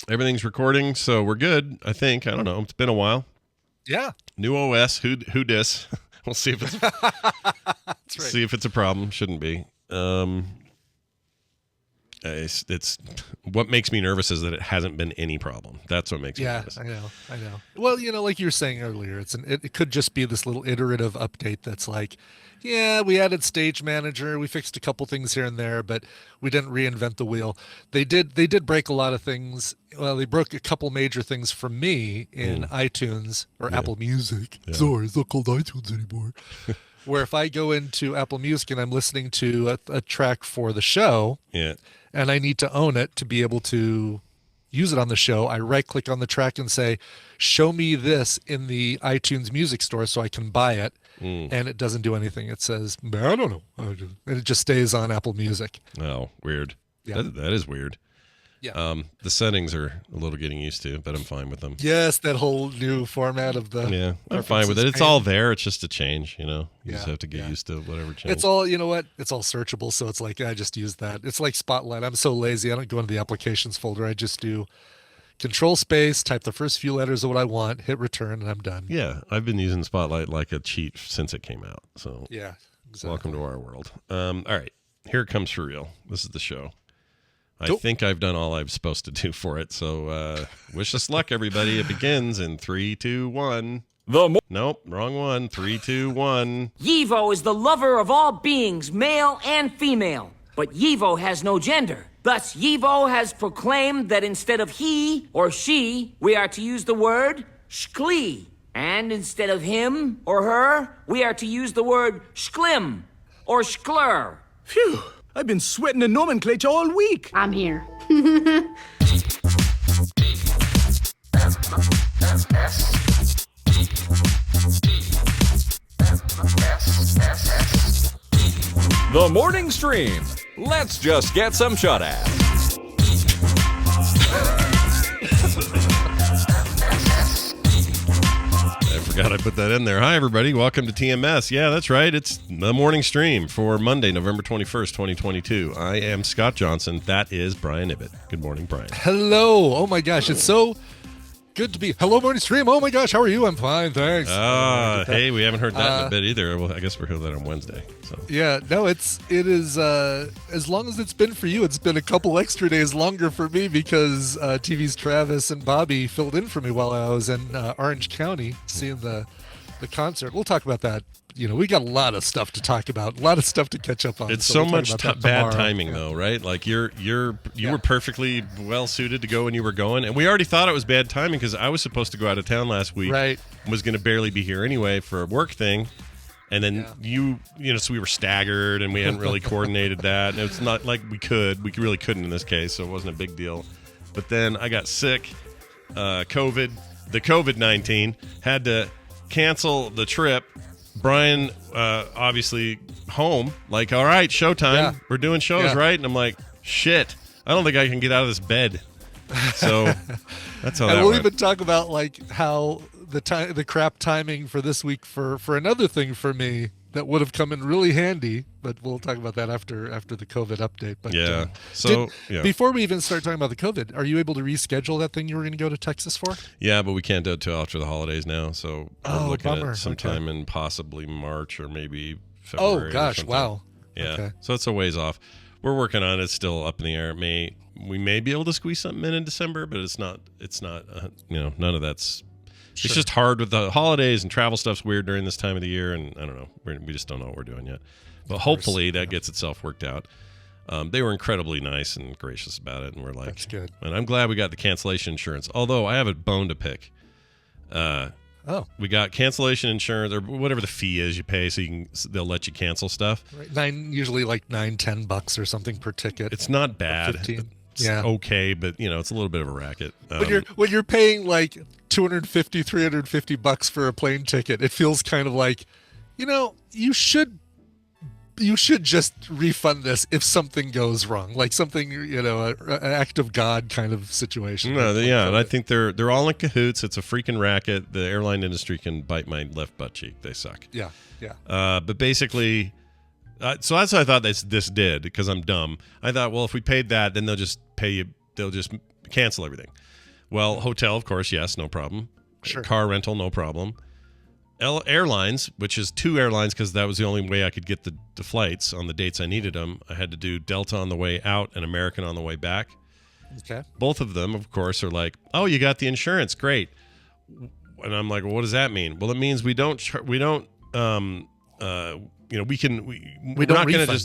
Everything's recording, so we're good, I think. I don't know. It's been a while. Yeah. New OS. Who dis? We'll see if it's That's right. see if it's a problem. Shouldn't be. It's what makes me nervous is that it hasn't been any problem. That's what makes me nervous. I know. Well, like you were saying earlier, it could just be this little iterative update that's like, yeah, we added Stage Manager, we fixed a couple things here and there, but we didn't reinvent the wheel. They did break a lot of things. Well, they broke a couple major things for me in iTunes or Apple Music. Yeah. Sorry, it's not called iTunes anymore. Where if I go into Apple Music and I'm listening to a track for the show, and I need to own it to be able to use it on the show, I right-click on the track and say, show me this in the iTunes Music Store so I can buy it, and it doesn't do anything. It says, I don't know. And it just stays on Apple Music. Oh, weird. Yeah. That is weird. Yeah. The settings are a little getting used to, but I'm fine with them. Yes, that whole new format of the... Yeah, I'm fine with it. It's all there. It's just a change, You just have to get used to whatever change. It's all, you know what? It's all searchable, so it's like, I just use that. It's like Spotlight. I'm so lazy. I don't go into the applications folder. I just do Control Space, type the first few letters of what I want, hit return, and I'm done. Yeah, I've been using Spotlight like a cheat since it came out. So yeah, exactly. Welcome to our world. All right, here it comes for real. This is the show. I think I've done all I'm supposed to do for it. So wish us luck, everybody. It begins in 3, 2, 1. Nope, wrong one. 3, 2, 1. Yivo is the lover of all beings, male and female. But Yivo has no gender. Thus, Yivo has proclaimed that instead of he or she, we are to use the word shkli. And instead of him or her, we are to use the word shklim or shklur. Phew, I've been sweating the nomenclature all week. I'm here. The morning stream. Let's just get some shut-ass. I forgot I put that in there. Hi, everybody. Welcome to TMS. Yeah, that's right. It's the morning stream for Monday, November 21st, 2022. I am Scott Johnson. That is Brian Ibbett. Good morning, Brian. Hello. Oh, my gosh. It's so good to be. Hello, morning stream. Oh, my gosh. How are you? I'm fine. Thanks. Hey, we haven't heard that in a bit either. Well, I guess we'll hear that on Wednesday. So. Yeah, no, it is, as long as it's been for you, it's been a couple extra days longer for me because TV's Travis and Bobby filled in for me while I was in Orange County seeing the concert. We'll talk about that. We got a lot of stuff to talk about, a lot of stuff to catch up on. It's so we'll much bad timing, though, right? Like you were perfectly well suited to go when you were going, and we already thought it was bad timing because I was supposed to go out of town last week. Right. Was going to barely be here anyway for a work thing, and then so we were staggered and we hadn't really coordinated that. And it's not like we really couldn't in this case, so it wasn't a big deal. But then I got sick, the COVID-19, had to cancel the trip. Brian, obviously home, like, all right, showtime. Yeah. We're doing shows, right? And I'm like, shit, I don't think I can get out of this bed. So that's how that we'll went. even talk about like how the crap timing for this week for another thing for me that would have come in really handy, but we'll talk about that after the COVID update. But before we even start talking about the COVID, are you able to reschedule that thing you were going to go to Texas for? Yeah, but we can't do it till after the holidays now. So I'm looking bummer. at sometime in possibly March or maybe February. Oh gosh, wow. Yeah, okay. So it's a ways off. We're working on it. It's still up in the air. We may be able to squeeze something in December, but it's not. None of that's. Sure. It's just hard with the holidays and travel stuff's weird during this time of the year, and I don't know. We just don't know what we're doing yet. But hopefully that gets itself worked out. They were incredibly nice and gracious about it, and we're like, that's good. And I'm glad we got the cancellation insurance. Although I have a bone to pick. We got cancellation insurance or whatever the fee is you pay, so they'll let you cancel stuff. Right. Usually like $10 or something per ticket. It's not bad. 15. It's okay, but it's a little bit of a racket. When you're paying like $250, $350 for a plane ticket, it feels kind of like, you should just refund this if something goes wrong, like something, an act of God kind of situation. No, and I think they're all in cahoots. It's a freaking racket. The airline industry can bite my left butt cheek. They suck. Yeah. But basically. So that's what I thought this did, because I'm dumb. I thought, well, if we paid that, then they'll just pay you. They'll just cancel everything. Well, hotel, of course, yes, no problem. Sure. Car rental, no problem. Airlines, which is 2 airlines because that was the only way I could get the flights on the dates I needed them. I had to do Delta on the way out and American on the way back. Okay. Both of them, of course, are like, oh, you got the insurance. Great. And I'm like, well, what does that mean? Well, it means we don't refund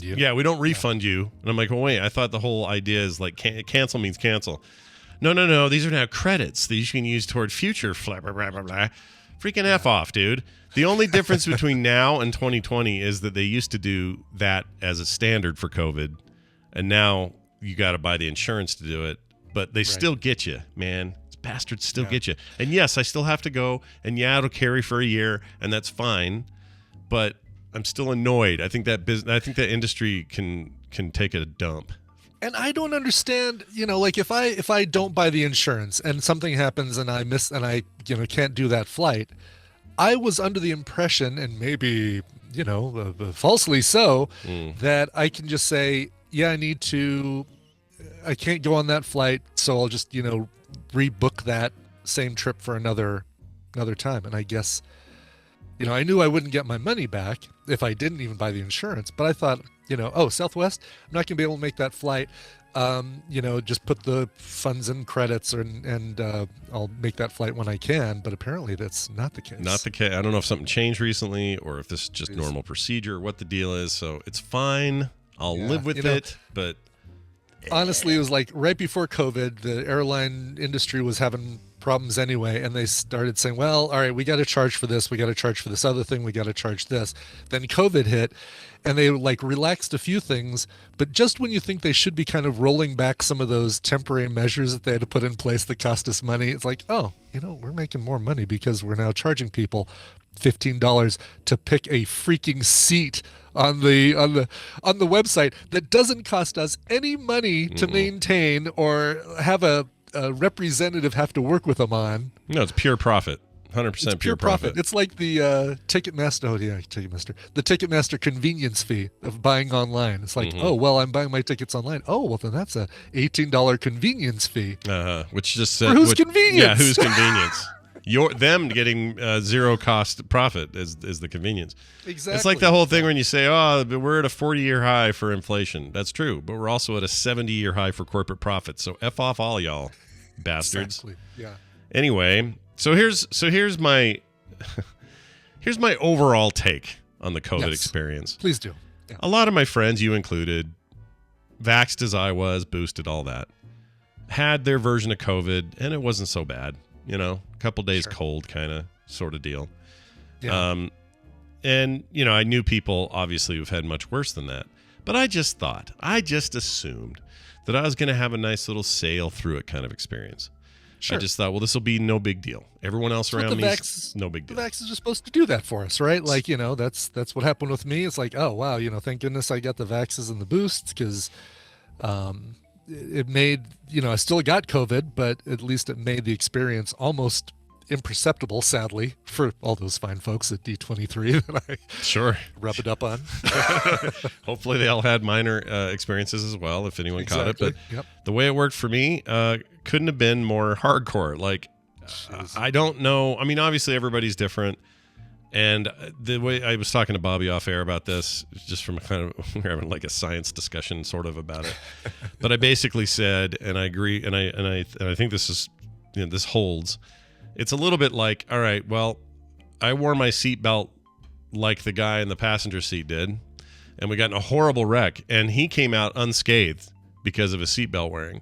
you. Yeah, we don't refund you. And I'm like, well, wait, I thought the whole idea is like cancel means cancel. No. These are now credits that you can use toward future blah, blah, blah, blah, blah. Freaking F off, dude. The only difference between now and 2020 is that they used to do that as a standard for COVID. And now you got to buy the insurance to do it. But they still get you, man. Bastards still get you. And yes, I still have to go. And yeah, it'll carry for a year. And that's fine. But I'm still annoyed. I think that industry can take a dump. And I don't understand, like if I don't buy the insurance and something happens and I can't do that flight, I was under the impression, and maybe, falsely so, that I can just say, yeah, I can't go on that flight, so I'll just, rebook that same trip for another time. And I guess, I knew I wouldn't get my money back if I didn't even buy the insurance, but I thought, Southwest, I'm not going to be able to make that flight. Just put the funds in credits and I'll make that flight when I can. But apparently that's not the case. Not the case. I don't know if something changed recently or if this is just normal procedure or what the deal is. So it's fine. I'll live with it. But honestly, it was like right before COVID, the airline industry was having problems anyway, and they started saying, well, all right, we got to charge for this, we got to charge for this other thing, we got to charge this. Then COVID hit, and they relaxed a few things, but just when you think they should be kind of rolling back some of those temporary measures that they had to put in place that cost us money, it's like, oh, we're making more money because we're now charging people $15 to pick a freaking seat on the website that doesn't cost us any money to maintain or have a representative have to work with them on. No, it's pure profit. 100% pure profit. It's like the Ticketmaster. Oh yeah, Ticketmaster. The Ticketmaster convenience fee of buying online. It's like, oh well, I'm buying my tickets online. Oh well, then that's a $18 convenience fee. Which just for whose convenience? Yeah, whose convenience? Them getting zero cost profit is the convenience. Exactly. It's like the whole thing when you say, oh, we're at a 40-year high for inflation. That's true, but we're also at a 70-year high for corporate profit. So F off all y'all, bastards. Exactly. Yeah. Anyway, so here's my overall take on the COVID experience. Please do. Yeah. A lot of my friends, you included, vaxxed as I was, boosted, all that, had their version of COVID, and it wasn't so bad. A couple days cold kind of sort of deal. Yeah. And, I knew people obviously who've had much worse than that. But I just assumed that I was going to have a nice little sail through it kind of experience. Sure. I just thought, well, this will be no big deal. Everyone else around me is no big deal. The vaccines are supposed to do that for us, right? Like, that's what happened with me. It's like, oh, wow, thank goodness I got the vaxes and the boosts because it made, I still got COVID, but at least it made the experience almost imperceptible, sadly, for all those fine folks at D23 that I rub it up on. Hopefully they all had minor experiences as well, if anyone caught it. But the way it worked for me couldn't have been more hardcore. Like, I don't know. I mean, obviously everybody's different. And the way I was talking to Bobby off air about this, just from a kind of, we're having like a science discussion sort of about it. But I basically said, and I agree, and I think this is, this holds. It's a little bit like, all right, well, I wore my seatbelt like the guy in the passenger seat did, and we got in a horrible wreck, and he came out unscathed because of his seatbelt wearing.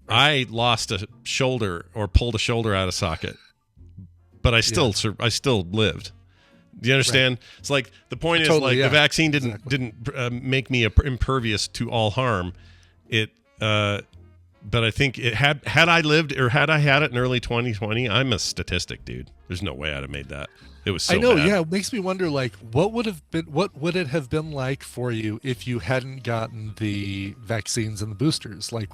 I lost a shoulder or pulled a shoulder out of socket, but I still lived. Do you understand? Right. It's like the point is like the vaccine didn't make me impervious to all harm. But I think it had I lived or had I had it in early 2020, I'm a statistic, dude. There's no way I'd have made that. It was so I know, bad. Yeah. It makes me wonder, like, what would it have been like for you if you hadn't gotten the vaccines and the boosters? Like,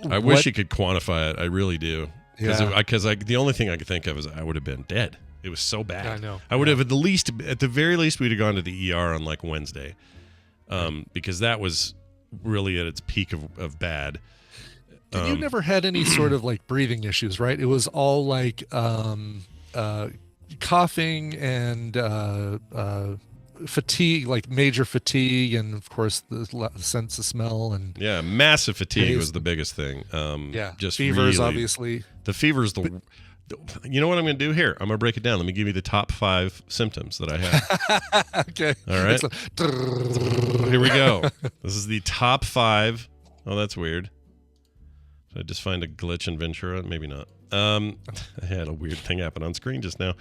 I wish you could quantify it. I really do. Because the only thing I could think of is I would have been dead. It was so bad. Yeah, I know. I would have at the very least, we'd have gone to the ER on like Wednesday, because that was really at its peak of bad. And you never had any sort of like breathing issues, right? It was all like coughing and fatigue, like major fatigue, and of course the sense of smell and massive fatigue was the biggest thing. Just fevers, really, obviously. The fever's you know what I'm going to do here? I'm going to break it down. Let me give you the top 5 symptoms that I have. Okay. All right. Here we go. This is the top 5. Oh, that's weird. Did I just find a glitch in Ventura? Maybe not. I had a weird thing happen on screen just now.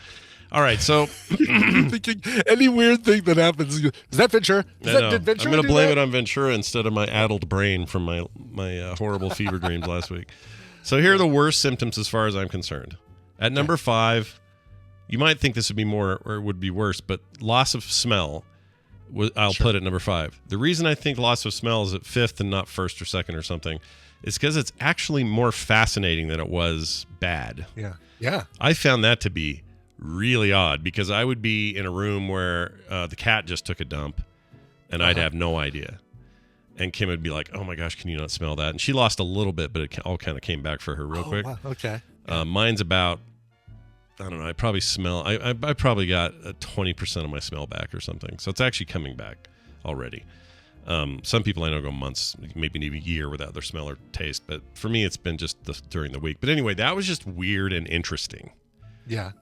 All right, so thinking any weird thing that happens, is that Ventura? Did Ventura I'm going to blame it on Ventura instead of my addled brain from my horrible fever dreams last week. So here are the worst symptoms as far as I'm concerned. At number 5, you might think this would be more or would be worse, but loss of smell. I'll put at number 5. The reason I think loss of smell is at 5th and not 1st or 2nd or something is because it's actually more fascinating than it was bad. Yeah. I found that to be really odd because I would be in a room where the cat just took a dump and I'd have no idea. And Kim would be like, "Oh my gosh, can you not smell that?" And she lost a little bit, but it all kind of came back for her real quick. Wow. Okay. Mine's about, I don't know, I probably smell, I probably got 20% of my smell back or something. So it's actually coming back already. Some people I know go months, maybe even a year without their smell or taste. But for me, it's been just during the week. But anyway, that was just weird and interesting. Yeah.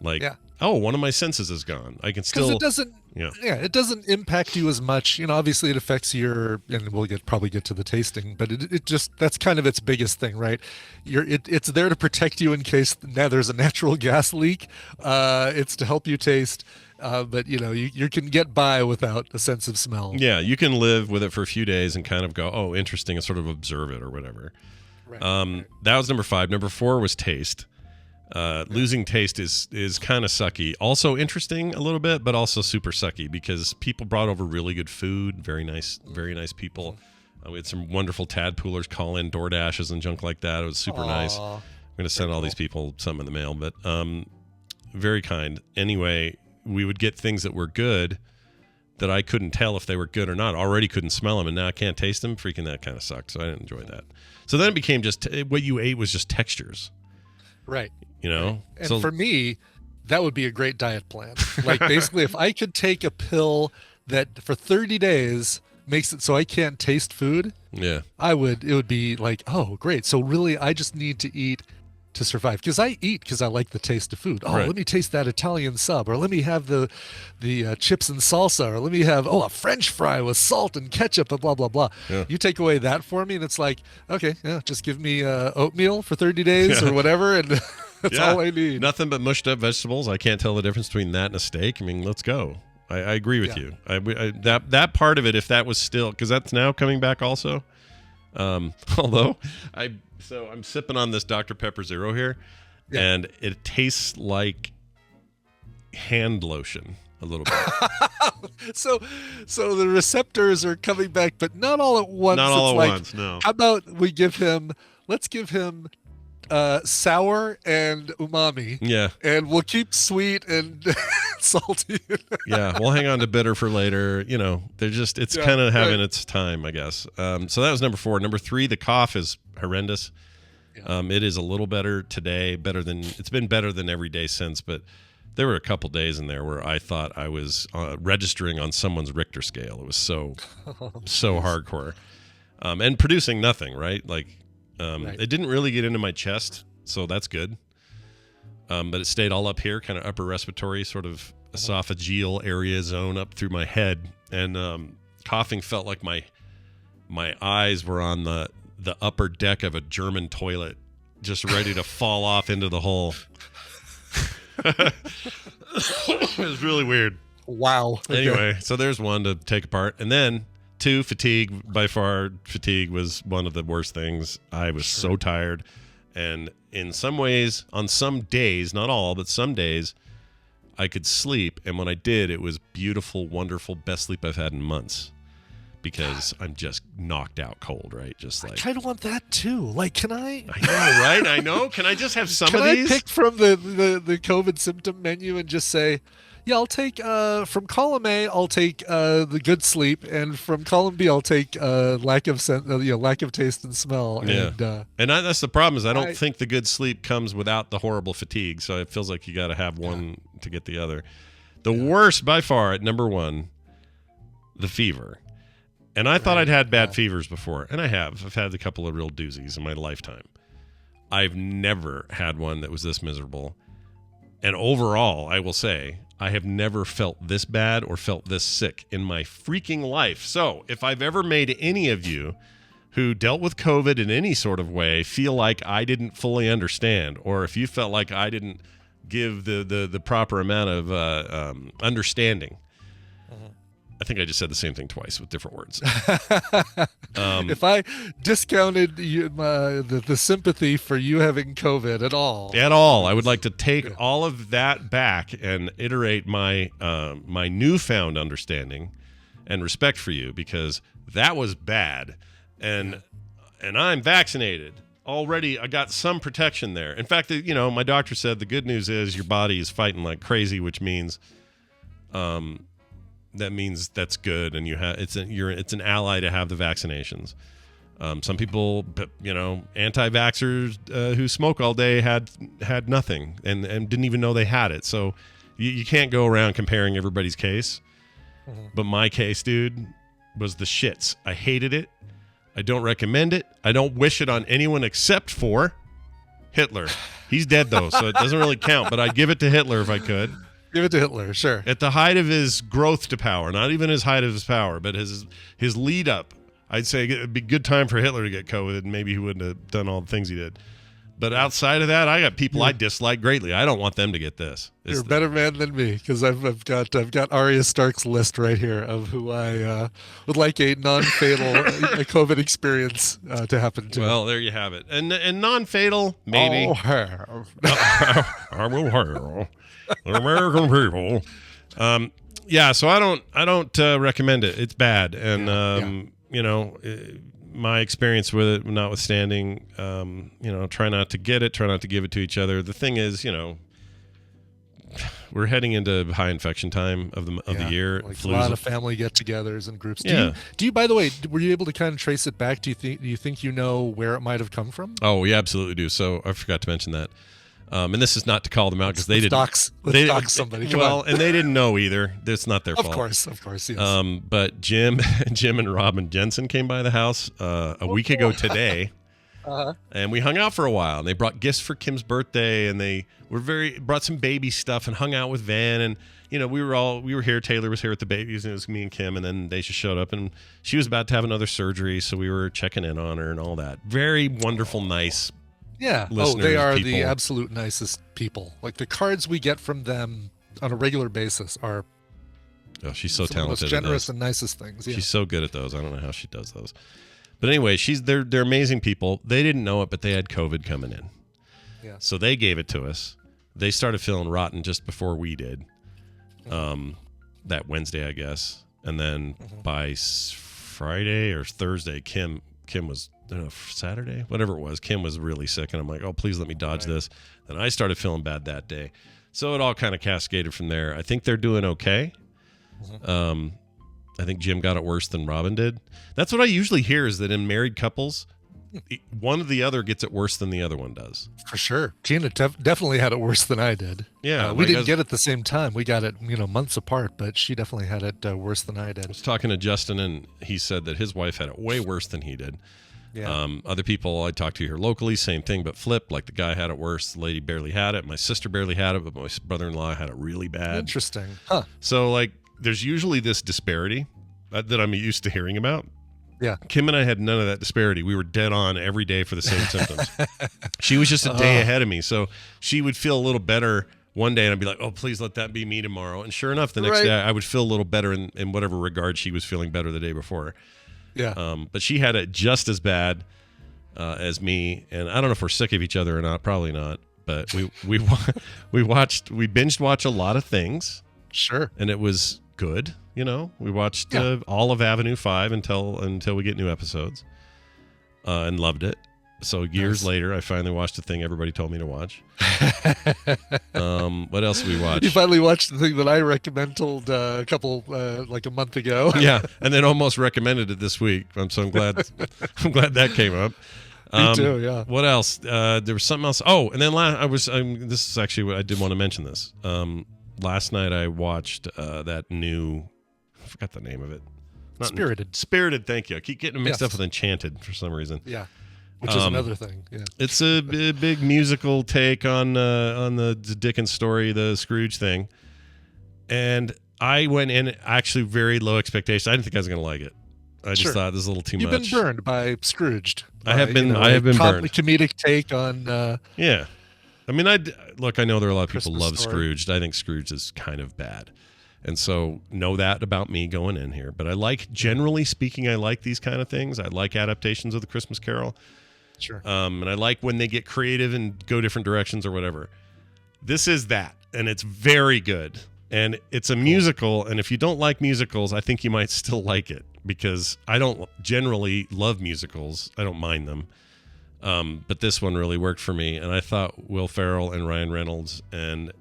Oh, one of my senses is gone. I can still. Because it doesn't. Yeah, it doesn't impact you as much. Obviously it affects your, and we'll probably get to the tasting, but it just, that's kind of its biggest thing, right? It's there to protect you in case now there's a natural gas leak. It's to help you taste. But you can get by without a sense of smell. Yeah, you can live with it for a few days and kind of go, oh, interesting, and sort of observe it or whatever. Right. That was number 5. Number 4 was taste. Losing taste is kind of sucky. Also interesting a little bit, but also super sucky because people brought over really good food. Very nice people. We had some wonderful tadpoolers call in DoorDashes and junk like that. It was super nice. I'm going to send all these people some in the mail, but very kind. Anyway, we would get things that were good that I couldn't tell if they were good or not. Already couldn't smell them, and now I can't taste them. Freaking that kind of sucked, so I didn't enjoy that. So then it became just what you ate was just textures. Right. And so, for me, that would be a great diet plan. Like basically if I could take a pill that for 30 days makes it so I can't taste food, it would be like, oh, great. So really I just need to eat to survive, because I eat because I like the taste of food. Let me taste that Italian sub, or let me have the chips and salsa, or let me have a French fry with salt and ketchup and blah blah blah. You take away that for me and it's like, okay, just give me oatmeal for 30 days or whatever, and that's all I need. Nothing but mushed up vegetables. I can't tell the difference between that and a steak. I mean, let's go. I agree with you. That part of it, if that was still, because that's now coming back also. Although I'm sipping on this Dr. Pepper Zero here, and it tastes like hand lotion a little bit. So the receptors are coming back, but not all at once. Not all at once, no. How about let's give him sour and umami. Yeah. And we'll keep sweet and salty. Yeah, we'll hang on to bitter for later. It's kind of having its time, I guess. So that was number 4. Number 3, the cough is horrendous. It is a little better today, it's been better than every day since, but there were a couple days in there where I thought I was registering on someone's Richter scale. It was so hardcore. And producing nothing, right? Like, it didn't really get into my chest, so that's good. But it stayed all up here, kind of upper respiratory, sort of esophageal area zone up through my head. And coughing felt like my eyes were on the upper deck of a German toilet, just ready to fall off into the hole. It was really weird. Wow. Anyway, so there's one to take apart. And then 2, fatigue. By far, fatigue was one of the worst things. I was so tired. And in some ways, on some days, not all, but some days, I could sleep. And when I did, it was beautiful, wonderful, best sleep I've had in months. Because I'm just knocked out cold, right? Just like, I kind of want that too. Like, can I? I know, right? I know. Can I just have some can of these? Can I pick from the COVID symptom menu and just say, Yeah, I'll take from column A. I'll take the good sleep, and from column B, I'll take lack of lack of taste and smell. Yeah, and that's the problem is I don't think the good sleep comes without the horrible fatigue. So it feels like you got to have one to get the other. The worst by far at number one, the fever. And I thought I'd had bad fevers before, and I have. I've had a couple of real doozies in my lifetime. I've never had one that was this miserable. And overall, I will say, I have never felt this bad or felt this sick in my freaking life. So if I've ever made any of you who dealt with COVID in any sort of way feel like I didn't fully understand, or if you felt like I didn't give the proper amount of understanding, I think I just said the same thing twice with different words. If I discounted the sympathy for you having COVID at all, I would like to take all of that back and iterate my my newfound understanding and respect for you, because that was bad, and I'm vaccinated already. I got some protection there. In fact, my doctor said the good news is your body is fighting like crazy, which means that means that's good, and it's an ally to have the vaccinations. Some people, anti-vaxxers who smoke all day had nothing and didn't even know they had it. So you can't go around comparing everybody's case. But my case, dude, was the shits. I hated it. I don't recommend it. I don't wish it on anyone except for Hitler. He's dead though, so it doesn't really count. But I'd give it to Hitler if I could. Give it to Hitler, sure. At the height of his growth to power, not even his height of his power, but his lead up, I'd say it'd be a good time for Hitler to get COVID, and maybe he wouldn't have done all the things he did. But outside of that, I got people I dislike greatly. I don't want them to get this. You're a better man than me, because I've got Arya Stark's list right here of who I would like a non-fatal COVID experience to happen to. Well, there you have it. And non-fatal, maybe. I will have. The American people. So I don't recommend it. It's bad, and my experience with it notwithstanding, try not to get it, try not to give it to each other. The thing is, we're heading into high infection time of the year. Like a lot of family get-togethers and groups. Do you, by the way, were you able to kind of trace it back? Do you think you know where it might have come from? Oh, we absolutely do. So I forgot to mention that. And this is not to call them out because they didn't. Dox somebody. Come on. And they didn't know either. It's not their fault. Of course. Yes. But Jim and Robin Jensen came by the house a week ago today, and we hung out for a while. And they brought gifts for Kim's birthday, and they brought some baby stuff and hung out with Van. And we were here. Taylor was here with the babies, and it was me and Kim. And then they just showed up, and she was about to have another surgery, so we were checking in on her and all that. Very wonderful, nice. Yeah. They are people. The absolute nicest people. Like the cards we get from them on a regular basis are. Oh, she's so talented. The most generous and nicest things. Yeah. She's so good at those. I don't know how she does those. But anyway, they're amazing people. They didn't know it, but they had COVID coming in. Yeah. So they gave it to us. They started feeling rotten just before we did. That Wednesday, I guess, and then by Friday or Thursday, Kim was. Saturday, whatever it was, Kim was really sick, and I'm like, oh, please let me dodge this. Then I started feeling bad that day, so it all kind of cascaded from there. I think they're doing okay. I think Jim got it worse than Robin did. That's what I usually hear, is that in married couples, one or the other gets it worse than the other one does. For sure. Gina definitely had it worse than I did. Yeah. We didn't get it at the same time. We got it, months apart, but she definitely had it worse than I did. I was talking to Justin, and he said that his wife had it way worse than he did. Yeah. Other people I talked to here locally, same thing, but flip. Like the guy had it worse. The lady barely had it. My sister barely had it, but my brother-in-law had it really bad. Interesting. Huh. So, there's usually this disparity that I'm used to hearing about. Yeah. Kim and I had none of that disparity. We were dead on every day for the same symptoms. She was just a day ahead of me. So she would feel a little better one day, and I'd be like, oh, please let that be me tomorrow. And sure enough, the next day I would feel a little better in whatever regard she was feeling better the day before. Yeah. But she had it just as bad as me, and I don't know if we're sick of each other or not. Probably not. But we binged watch a lot of things. Sure. And it was good. We watched all of Avenue 5 until we get new episodes, and loved it. So years later, I finally watched the thing everybody told me to watch. What else did we watch? You finally watched the thing that I recommended a couple, like a month ago. Yeah, and then almost recommended it this week. I'm glad that came up. Me too, yeah. What else? There was something else. Oh, and then this is actually what I did want to mention this. Last night I watched that new, I forgot the name of it. Spirited, thank you. I keep getting mixed up with Enchanted for some reason. Yeah. Which is another thing. Yeah. It's a big musical take on the Dickens story, the Scrooge thing. And I went in actually very low expectations. I didn't think I was going to like it. I just thought this is a little too much. You've been burned by Scrooged. I have been burned. Comedic take on. Yeah. I mean, I know there are a lot of people who love Scrooged. I think Scrooge is kind of bad. And so know that about me going in here. But generally speaking, I like these kind of things. I like adaptations of the Christmas Carol. Sure. And I like when they get creative and go different directions or whatever. This is that, and it's very good. And it's a musical, and if you don't like musicals, I think you might still like it, because I don't generally love musicals. I don't mind them. But this one really worked for me, and I thought Will Ferrell and Ryan Reynolds and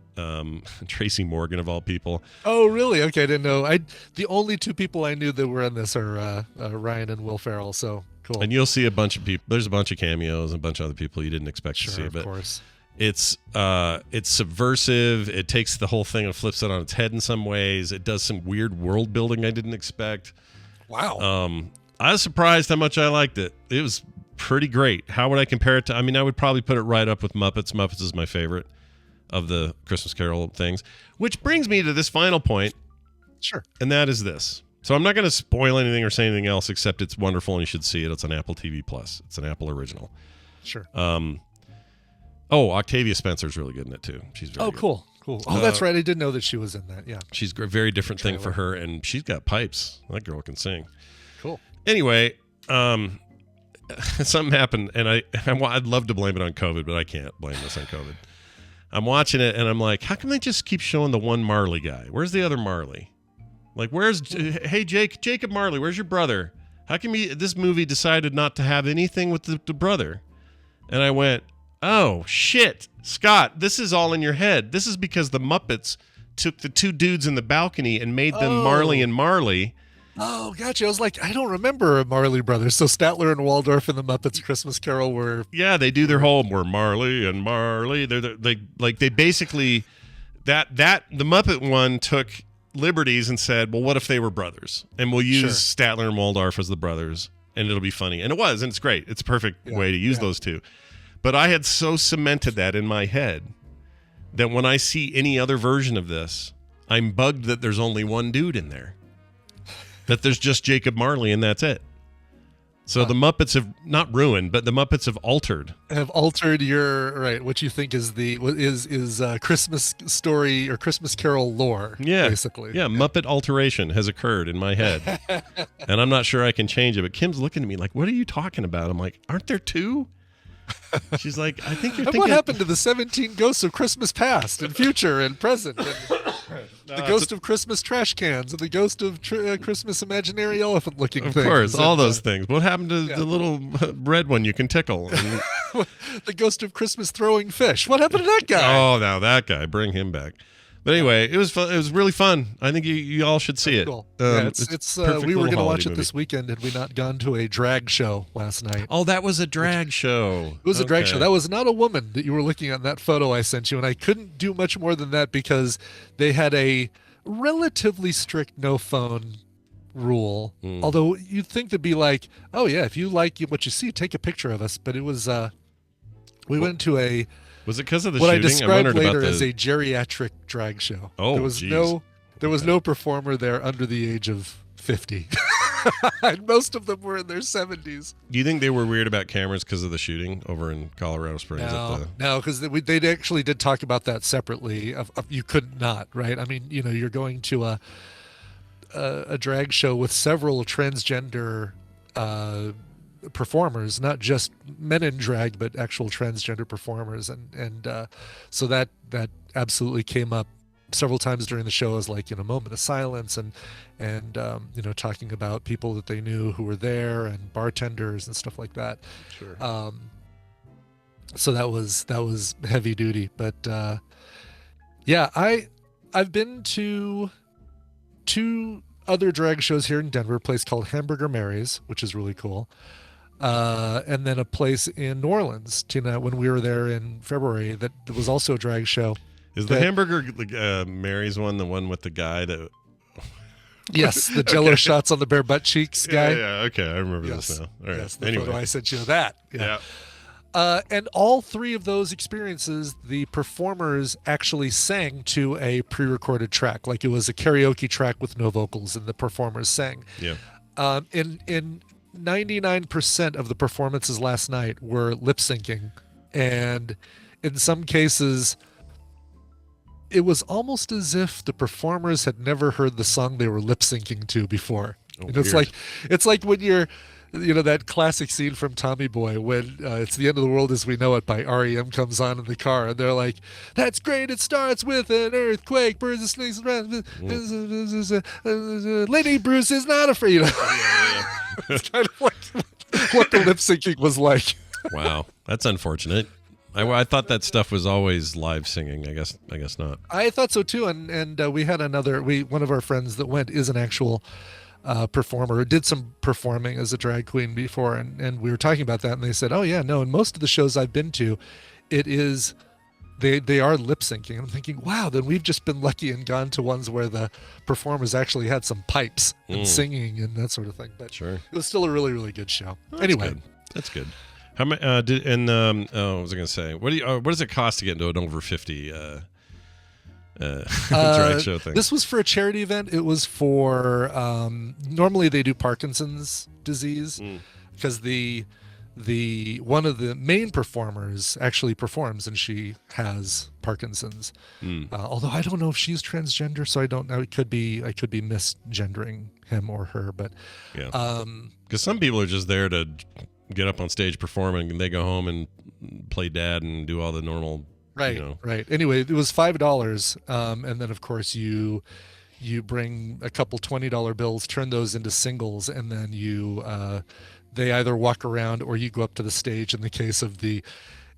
Tracy Morgan, of all people. Oh, really? Okay, I didn't know. The only two people I knew that were in this are Ryan and Will Ferrell, so cool. And you'll see a bunch of people. There's a bunch of cameos and a bunch of other people you didn't expect to see. Of but course. It's subversive. It takes the whole thing and flips it on its head in some ways. It does some weird world building I didn't expect. Wow. I was surprised how much I liked it. It was pretty great. How would I compare it to? I mean, I would probably put it right up with Muppets. Muppets is my favorite of the Christmas Carol things, which brings me to this final point. Sure. And that is this. So I'm not going to spoil anything or say anything else, except it's wonderful and you should see it. It's on Apple TV Plus. It's an Apple original. Sure. Octavia Spencer's really good in it too. She's very good. Cool. Oh, that's right. I didn't know that she was in that. Yeah. She's a very different thing for her, and she's got pipes. That girl can sing. Cool. Anyway, something happened, and I'd love to blame it on COVID, but I can't blame this on COVID. I'm watching it, and I'm like, how come they just keep showing the one Marley guy? Where's the other Marley? Like, hey, Jacob Marley, where's your brother? How come this movie decided not to have anything with the brother? And I went, oh, shit, Scott, this is all in your head. This is because the Muppets took the two dudes in the balcony and made them Marley and Marley. Oh, gotcha. I was like, I don't remember Marley Brothers. So Statler and Waldorf and the Muppets Christmas Carol were... Yeah, they do their whole, we're Marley and Marley. They basically, the Muppet one took liberties and said, well, what if they were brothers? And we'll use Statler and Waldorf as the brothers, and it'll be funny. And it was, and it's great. It's a perfect way to use those two. But I had so cemented that in my head that when I see any other version of this, I'm bugged that there's only one dude in there. That there's just Jacob Marley and that's it. So the Muppets have not ruined, but the Muppets have altered. Have altered your what you think is Christmas story or Christmas Carol lore. Yeah, basically. Yeah, Muppet alteration has occurred in my head, and I'm not sure I can change it. But Kim's looking at me like, "What are you talking about?" I'm like, "Aren't there two?" She's like, I think you're thinking... What happened to the 17 ghosts of Christmas past and future and present? And the ghost of Christmas trash cans and the ghost of Christmas imaginary elephant-looking things. Of course, all those things. What happened to the little red one you can tickle? The ghost of Christmas throwing fish. What happened to that guy? Oh, now that guy. Bring him back. But anyway, it was fun. It was really fun. I think you all should see it. Cool. It's we were going to watch it this weekend had we not gone to a drag show last night. Oh, that was a drag show. It was a drag show. That was not a woman that you were looking at in that photo I sent you, and I couldn't do much more than that because they had a relatively strict no phone rule. Although you'd think they'd be like, oh yeah, if you like what you see, take a picture of us. But it was we went to a... Was it because of the what shooting? I described later as a geriatric drag show. Oh, there was no performer there under the age of 50. And most of them were in their 70s. Do you think they were weird about cameras because of the shooting over in Colorado Springs? No, because they actually did talk about that separately. You could not, right? I mean, you're going to a drag show with several transgender performers, not just men in drag, but actual transgender performers, and so that absolutely came up several times during the show as like a moment of silence and talking about people that they knew who were there and bartenders and stuff like that. Sure. So that was heavy duty. But yeah, I've been to 2 other drag shows here in Denver, a place called Hamburger Mary's, which is really cool. And then a place in New Orleans, Tina, when we were there in February, that was also a drag show. Is the Hamburger Mary's one the one with the guy that? Yes, the Jello shots on the bare butt cheeks guy. Yeah, okay, I remember this now. All right. Yes, the anyway, photo I sent you of that. yeah. And all 3 of those experiences, the performers actually sang to a pre-recorded track, like it was a karaoke track with no vocals, and the performers sang. Yeah. In 99% of the performances last night were lip syncing, and in some cases, it was almost as if the performers had never heard the song they were lip syncing to before. Oh, and it's like when you're, that classic scene from Tommy Boy when It's the End of the World as We Know It by REM comes on in the car, and they're like, that's great, it starts with an earthquake, birds and snakes, Lady Bruce is not afraid. It's kind of like what the lip syncing was like. Wow, that's unfortunate. I thought that stuff was always live singing. I guess not. I thought so too, and we had one of our friends that went is an actual performer, did some performing as a drag queen before, and we were talking about that, and they said, oh yeah, no, in most of the shows I've been to, it is they are lip syncing. I'm thinking, wow, then we've just been lucky and gone to ones where the performers actually had some pipes and singing and that sort of thing. But sure, it was still a really, really good show. That's anyway, good. That's good. How many? What was I going to say? What does it cost to get into an over 50 drag show thing? This was for a charity event. It was for normally they do Parkinson's disease because the one of the main performers actually performs and she has Parkinson's. Although I don't know if she's transgender, so I don't know. I could be misgendering him or her, but yeah, because some people are just there to get up on stage performing and they go home and play dad and do all the normal. Right. Anyway, it was $5, and then of course you bring a couple $20 bills, turn those into singles, and then they either walk around or you go up to the stage. In the case of the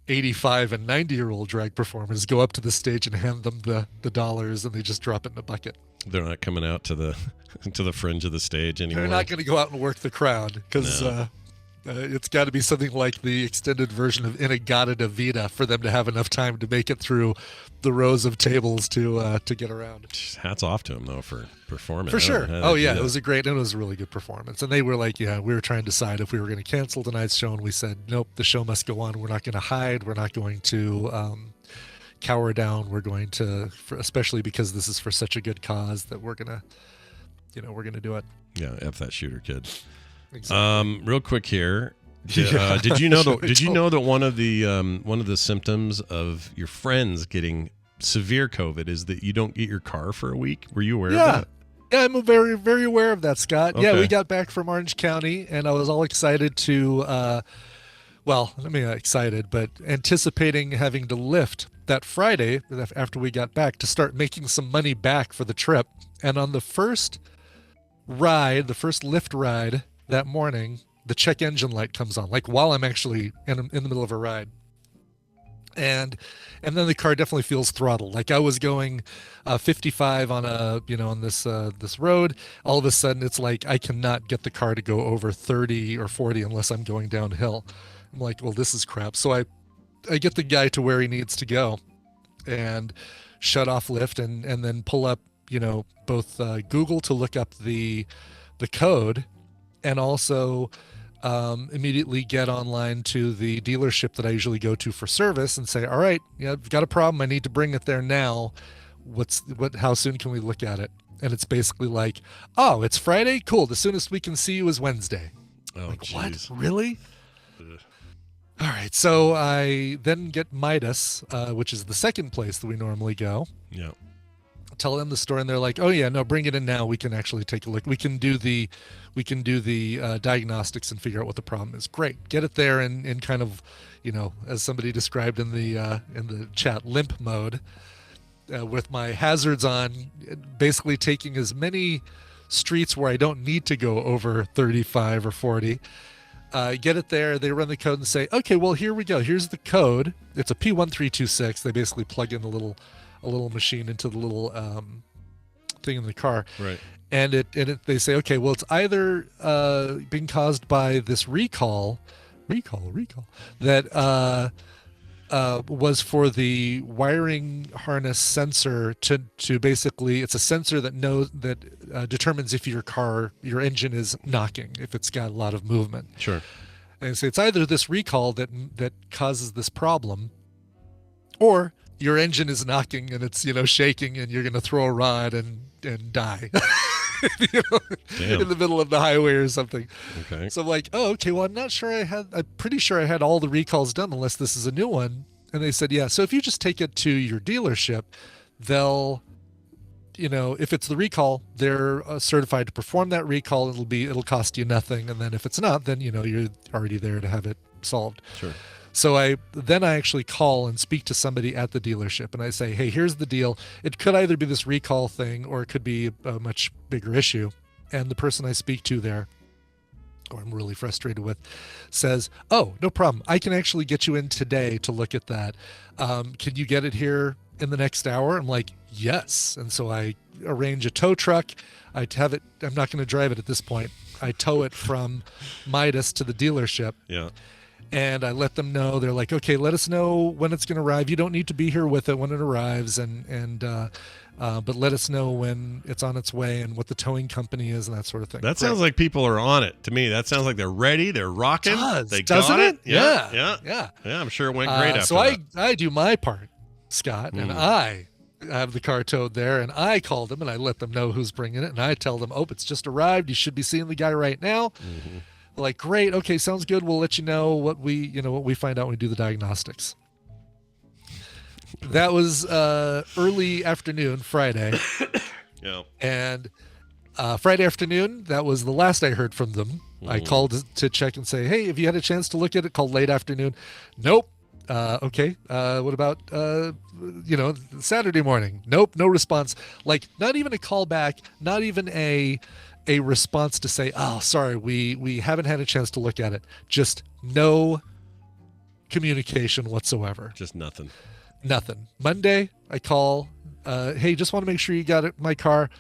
85 and 90-year-old drag performers, go up to the stage and hand them the dollars, and they just drop it in a bucket. They're not coming out to the fringe of the stage anymore. They're not going to go out and work the crowd because. No. It's got to be something like the extended version of Inagata Vita for them to have enough time to make it through the rows of tables to get around. Hats off to them though for performing. For sure. Oh yeah, it was a really good performance. And they were like, we were trying to decide if we were going to cancel tonight's show, and we said, nope, the show must go on. We're not going to hide. We're not going to cower down. We're going to, especially because this is for such a good cause, that we're gonna do it. Yeah, F that shooter kid. Exactly. Real quick here. Did you know that one of the symptoms of your friends getting severe COVID is that you don't get your car for a week? Were you aware of that? Yeah, I'm very, very aware of that, Scott. Okay. Yeah, we got back from Orange County, and I was all excited but anticipating having to lift that Friday after we got back to start making some money back for the trip. And on the first lift ride that morning, the check engine light comes on, like while I'm actually in the middle of a ride. And then the car definitely feels throttled. Like I was going 55 on on this road. All of a sudden it's like I cannot get the car to go over 30 or 40 unless I'm going downhill. I'm like, well, this is crap. So I get the guy to where he needs to go and shut off lift and then pull up, both Google to look up the code, and also immediately get online to the dealership that I usually go to for service and say, all right, I've got a problem. I need to bring it there now. How soon can we look at it? And it's basically like, oh, it's Friday? Cool. The soonest we can see you is Wednesday. Oh, like, geez. What? Really? Ugh. All right. So I then get Midas, which is the second place that we normally go. Yeah. Tell them the story, and they're like, oh yeah, no, bring it in now. We can actually take a look. We can do the diagnostics and figure out what the problem is. Great. Get it there in kind of, as somebody described in the chat, limp mode, with my hazards on, basically taking as many streets where I don't need to go over 35 or 40. Get it there. They run the code and say, okay, well, here we go. Here's the code. It's a P1326. They basically plug in a little machine into the little thing in the car. Right. And they say, okay, well, it's either being caused by this recall that was for the wiring harness sensor to basically, it's a sensor that determines if your engine is knocking, if it's got a lot of movement. Sure. And so it's either this recall that causes this problem, or your engine is knocking and it's shaking and you're going to throw a rod and die. In the middle of the highway or something. Okay. So I'm like, oh, okay, well, I'm pretty sure I had all the recalls done unless this is a new one. And they said, yeah, so if you just take it to your dealership, they'll, if it's the recall, they're certified to perform that recall. It'll cost you nothing. And then if it's not, then, you're already there to have it solved. Sure. So I actually call and speak to somebody at the dealership, and I say, hey, here's the deal. It could either be this recall thing or it could be a much bigger issue. And the person I speak to there, or I'm really frustrated with, says, oh, no problem. I can actually get you in today to look at that. Can you get it here in the next hour? I'm like, yes. And so I arrange a tow truck. I have it. I'm not going to drive it at this point. I tow it from Midas to the dealership. Yeah. And I let them know. They're like, okay, let us know when it's going to arrive. You don't need to be here with it when it arrives, but let us know when it's on its way and what the towing company is and that sort of thing. That sounds like people are on it to me. That sounds like they're ready. They're rocking. Doesn't it? Yeah. I'm sure it went great after so that. I do my part, Scott, and I have the car towed there, and I call them and I let them know who's bringing it, and I tell them, oh, it's just arrived. You should be seeing the guy right now. Mm-hmm. Like, great, okay, sounds good. We'll let you know what we find out when we do the diagnostics. That was early afternoon, Friday. Yeah. And Friday afternoon, that was the last I heard from them. I called to check and say, hey, have you had a chance to look at it? Called late afternoon. Nope. Okay. What about, Saturday morning? Nope. No response. Like, not even a call back, not even a response to say, oh, sorry, we haven't had a chance to look at it. Just no communication whatsoever. Just nothing. Monday, I call, hey, just want to make sure you got it, my car.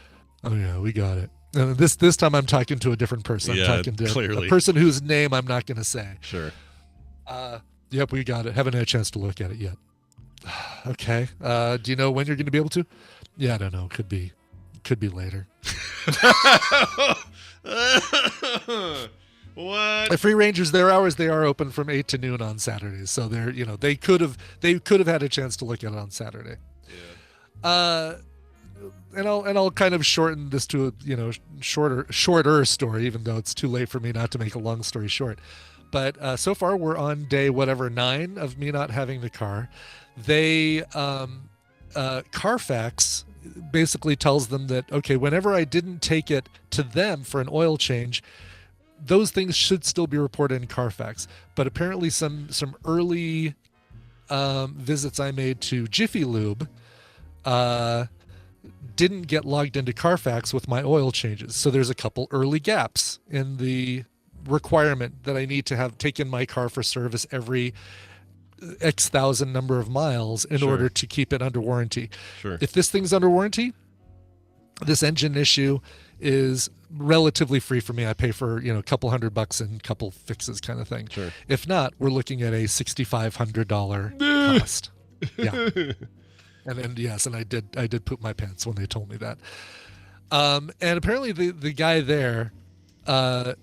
Oh yeah, we got it. And this time I'm talking to a different person. I'm talking to clearly. A person whose name I'm not going to say. Sure. Yep, we got it. Haven't had a chance to look at it yet. Okay. Do you know when you're going to be able to? Yeah, I don't know. Could be later. What? The Free Rangers, their hours, they are open from 8 to noon on Saturdays. So they're, they could have had a chance to look at it on Saturday. Yeah. And I'll kind of shorten this to a, shorter story, even though it's too late for me not to make a long story short. But so far we're on day 9 of me not having the car. They Carfax basically tells them that, okay, whenever I didn't take it to them for an oil change, those things should still be reported in Carfax. But apparently some early visits I made to Jiffy Lube didn't get logged into Carfax with my oil changes. So there's a couple early gaps in the requirement that I need to have taken my car for service every X thousand number of miles in order to keep it under warranty. Sure. If this thing's under warranty, this engine issue is relatively free for me. I pay for, a couple $100 and couple fixes kind of thing. Sure. If not, we're looking at a $6,500 cost. Yeah. And then, yes, and I did poop my pants when they told me that. And apparently the guy there, I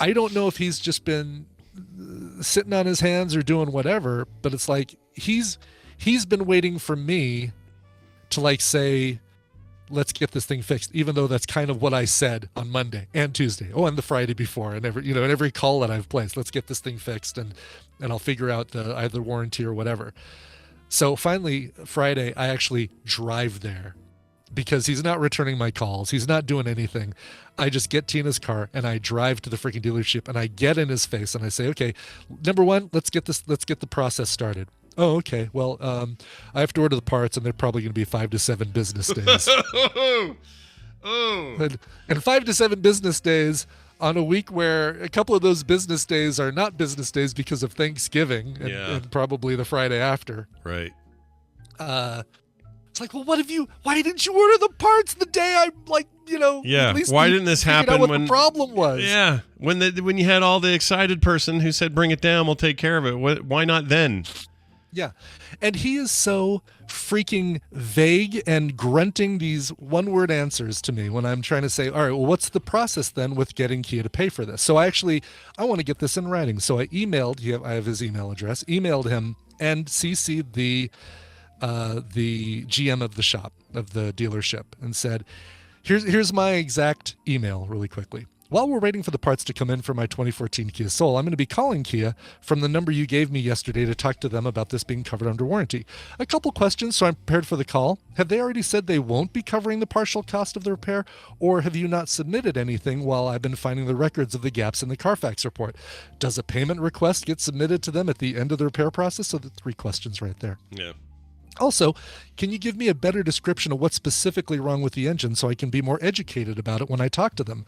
don't know if he's just been sitting on his hands or doing whatever, but it's like he's been waiting for me to say, let's get this thing fixed, even though that's kind of what I said on Monday and Tuesday. Oh, and the Friday before, and every call that I've placed, let's get this thing fixed and I'll figure out the either warranty or whatever. So finally, Friday, I actually drive there because he's not returning my calls. He's not doing anything. I just get Tina's car and I drive to the freaking dealership and I get in his face and I say, okay, number one, let's get the process started. Oh, okay. Well, I have to order the parts and they're probably going to be 5 to 7 business days. And 5 to 7 business days on a week where a couple of those business days are not business days because of Thanksgiving and probably the Friday after. Right. It's like, well, why didn't you order the parts the day I Yeah. At least Why didn't this happen out what when the problem was? Yeah. When you had all the excited person who said, bring it down, we'll take care of it. Why not then? Yeah. And he is so freaking vague and grunting these one-word answers to me when I'm trying to say, all right, well, what's the process then with getting Kia to pay for this? So I want to get this in writing. So I I have his email address, emailed him and CC'd the GM of the shop, of the dealership, and said, here's my exact email really quickly. While we're waiting for the parts to come in for my 2014 Kia Soul, I'm going to be calling Kia from the number you gave me yesterday to talk to them about this being covered under warranty. A couple questions, so I'm prepared for the call. Have they already said they won't be covering the partial cost of the repair, or have you not submitted anything while I've been finding the records of the gaps in the Carfax report? Does a payment request get submitted to them at the end of the repair process? So the 3 questions right there. Yeah. Also, can you give me a better description of what's specifically wrong with the engine so I can be more educated about it when I talk to them? ?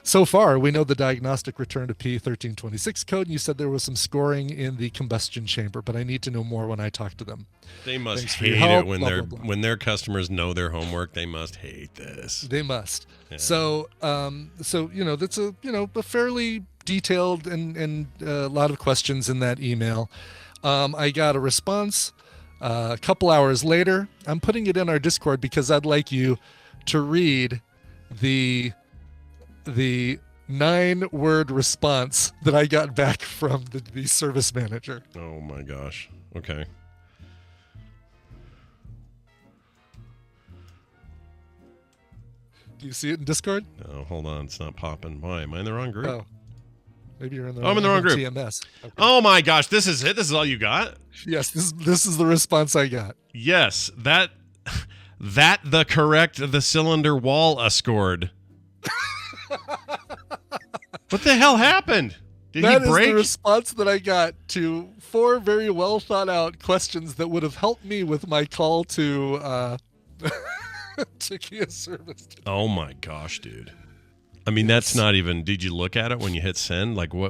So far, we know the diagnostic returned a P1326 code, and you said there was some scoring in the combustion chamber, but I need to know more when I talk to them. They must Thanks for hate your help, it when blah, blah, blah. when their customers know their homework. They must hate this. They must. Yeah. So that's a fairly detailed and a lot of questions in that email. I got a response. A couple hours later, I'm putting it in our Discord because I'd like you to read the 9-word response that I got back from the service manager. Oh my gosh. Okay. Do you see it in Discord? No, hold on. It's not popping. Why? Am I in the wrong group? Oh, maybe you're in the I'm in the wrong group. TMS. Okay. Oh my gosh. This is it. This is all you got? Yes, this is the response I got. Yes. That the correct the cylinder wall scored. What the hell happened? Did That he is break? the response that I got to 4 very well thought out questions that would have helped me with my call to to Kia service. Oh my gosh, dude. I mean, that's not even. Did you look at it when you hit send? Like, what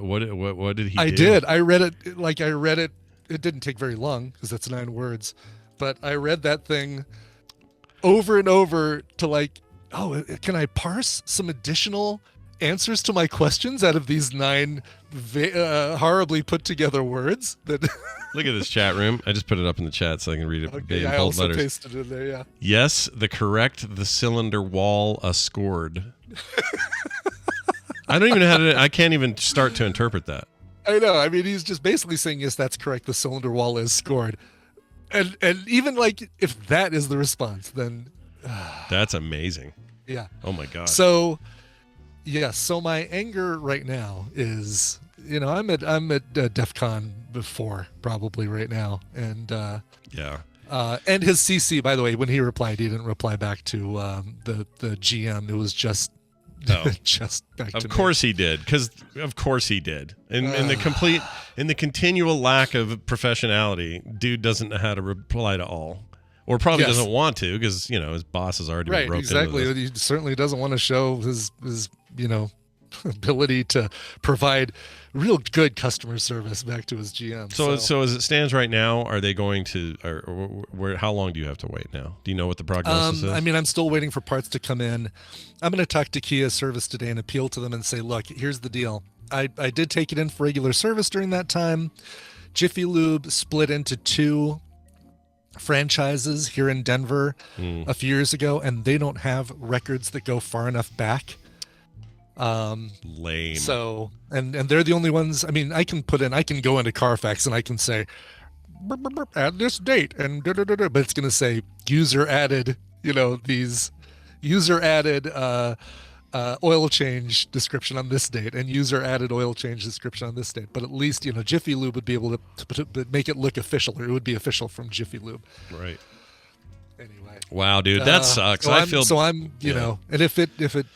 did he do? I did. I read it. It didn't take very long because that's 9 words, but I read that thing over and over to can I parse some additional answers to my questions out of these 9 horribly put together words? That Look at this chat room. I just put it up in the chat so I can read it okay, in I bold also letters. pasted it in there. Yeah. Yes, the cylinder wall scored. I don't even know how to. I can't even start to interpret that. I know. I mean, he's just basically saying, yes, that's correct. The cylinder wall is scored. And even if that is the response, then That's amazing. yeah. Oh my god. So so my anger right now is, I'm at DEF CON 4 probably right now. And yeah. and his CC, by the way, when he replied, he didn't reply back to the GM. It was just just back to me. Of course he did, because of course he did. In the continual lack of professionality, dude doesn't know how to reply to all, or probably doesn't want to, because his boss has already been roped into this. He certainly doesn't want to show his ability to provide real good customer service back to his GM. So as it stands right now, are they going to, or how long do you have to wait now? Do you know what the prognosis is? I mean, I'm still waiting for parts to come in. I'm going to talk to Kia service today and appeal to them and say, look, here's the deal. I did take it in for regular service during that time. Jiffy Lube split into 2 franchises here in Denver a few years ago, and they don't have records that go far enough back. Lame. So, and they're the only ones. I mean, I can go into Carfax and I can say, add this date, and but it's going to say user added, these user added oil change description on this date, and user added oil change description on this date. But at least, Jiffy Lube would be able to make it look official, or it would be official from Jiffy Lube. Right. Anyway. Wow, dude, that sucks. And if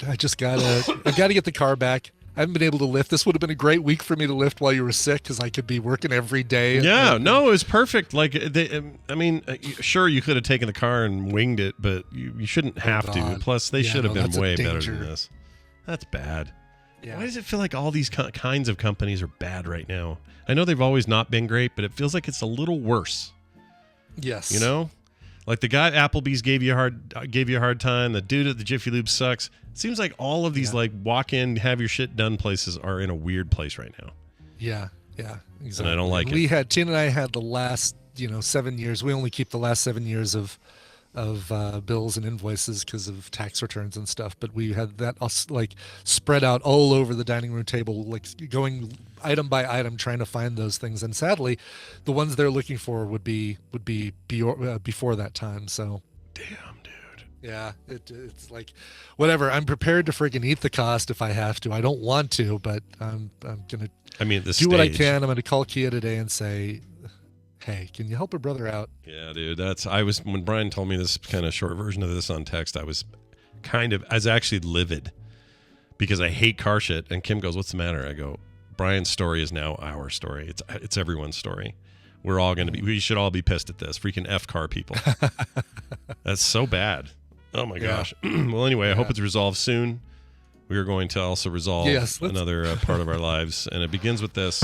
I just gotta get the car back. I haven't been able to lift. This would have been a great week for me to lift while you were sick, because I could be working every day. Yeah, no, it was perfect. Sure, you could have taken the car and winged it, but you shouldn't have to. Plus, they should have been way better than this. That's bad. Why does it feel like all these kinds of companies are bad right now? I know they've always not been great, but it feels like it's a little worse. Yes. You know? Like the guy at Applebee's gave you a hard time. The dude at the Jiffy Lube sucks. It seems like all of these like walk in, have your shit done places are in a weird place right now. Yeah, exactly. And I don't like it. Tina and I had the last 7 years. We only keep the last 7 years of bills and invoices because of tax returns and stuff. But we had that like spread out all over the dining room table, like going item by item, trying to find those things. And sadly, the ones they're looking for would be before that time. So, damn, dude. Yeah, it's like whatever. I'm prepared to freaking eat the cost if I have to. I don't want to, but I'm gonna. Do what I can. I'm gonna call Kia today and say, hey, can you help a brother out? Yeah, dude. When Brian told me this kind of short version of this on text, I was actually livid because I hate car shit. And Kim goes, what's the matter? I go, Brian's story is now our story. It's everyone's story. We should all be pissed at this. Freaking F car people. That's so bad. Oh my gosh. Well, anyway, I hope it's resolved soon. We are going to also resolve another part of our lives. And it begins with this.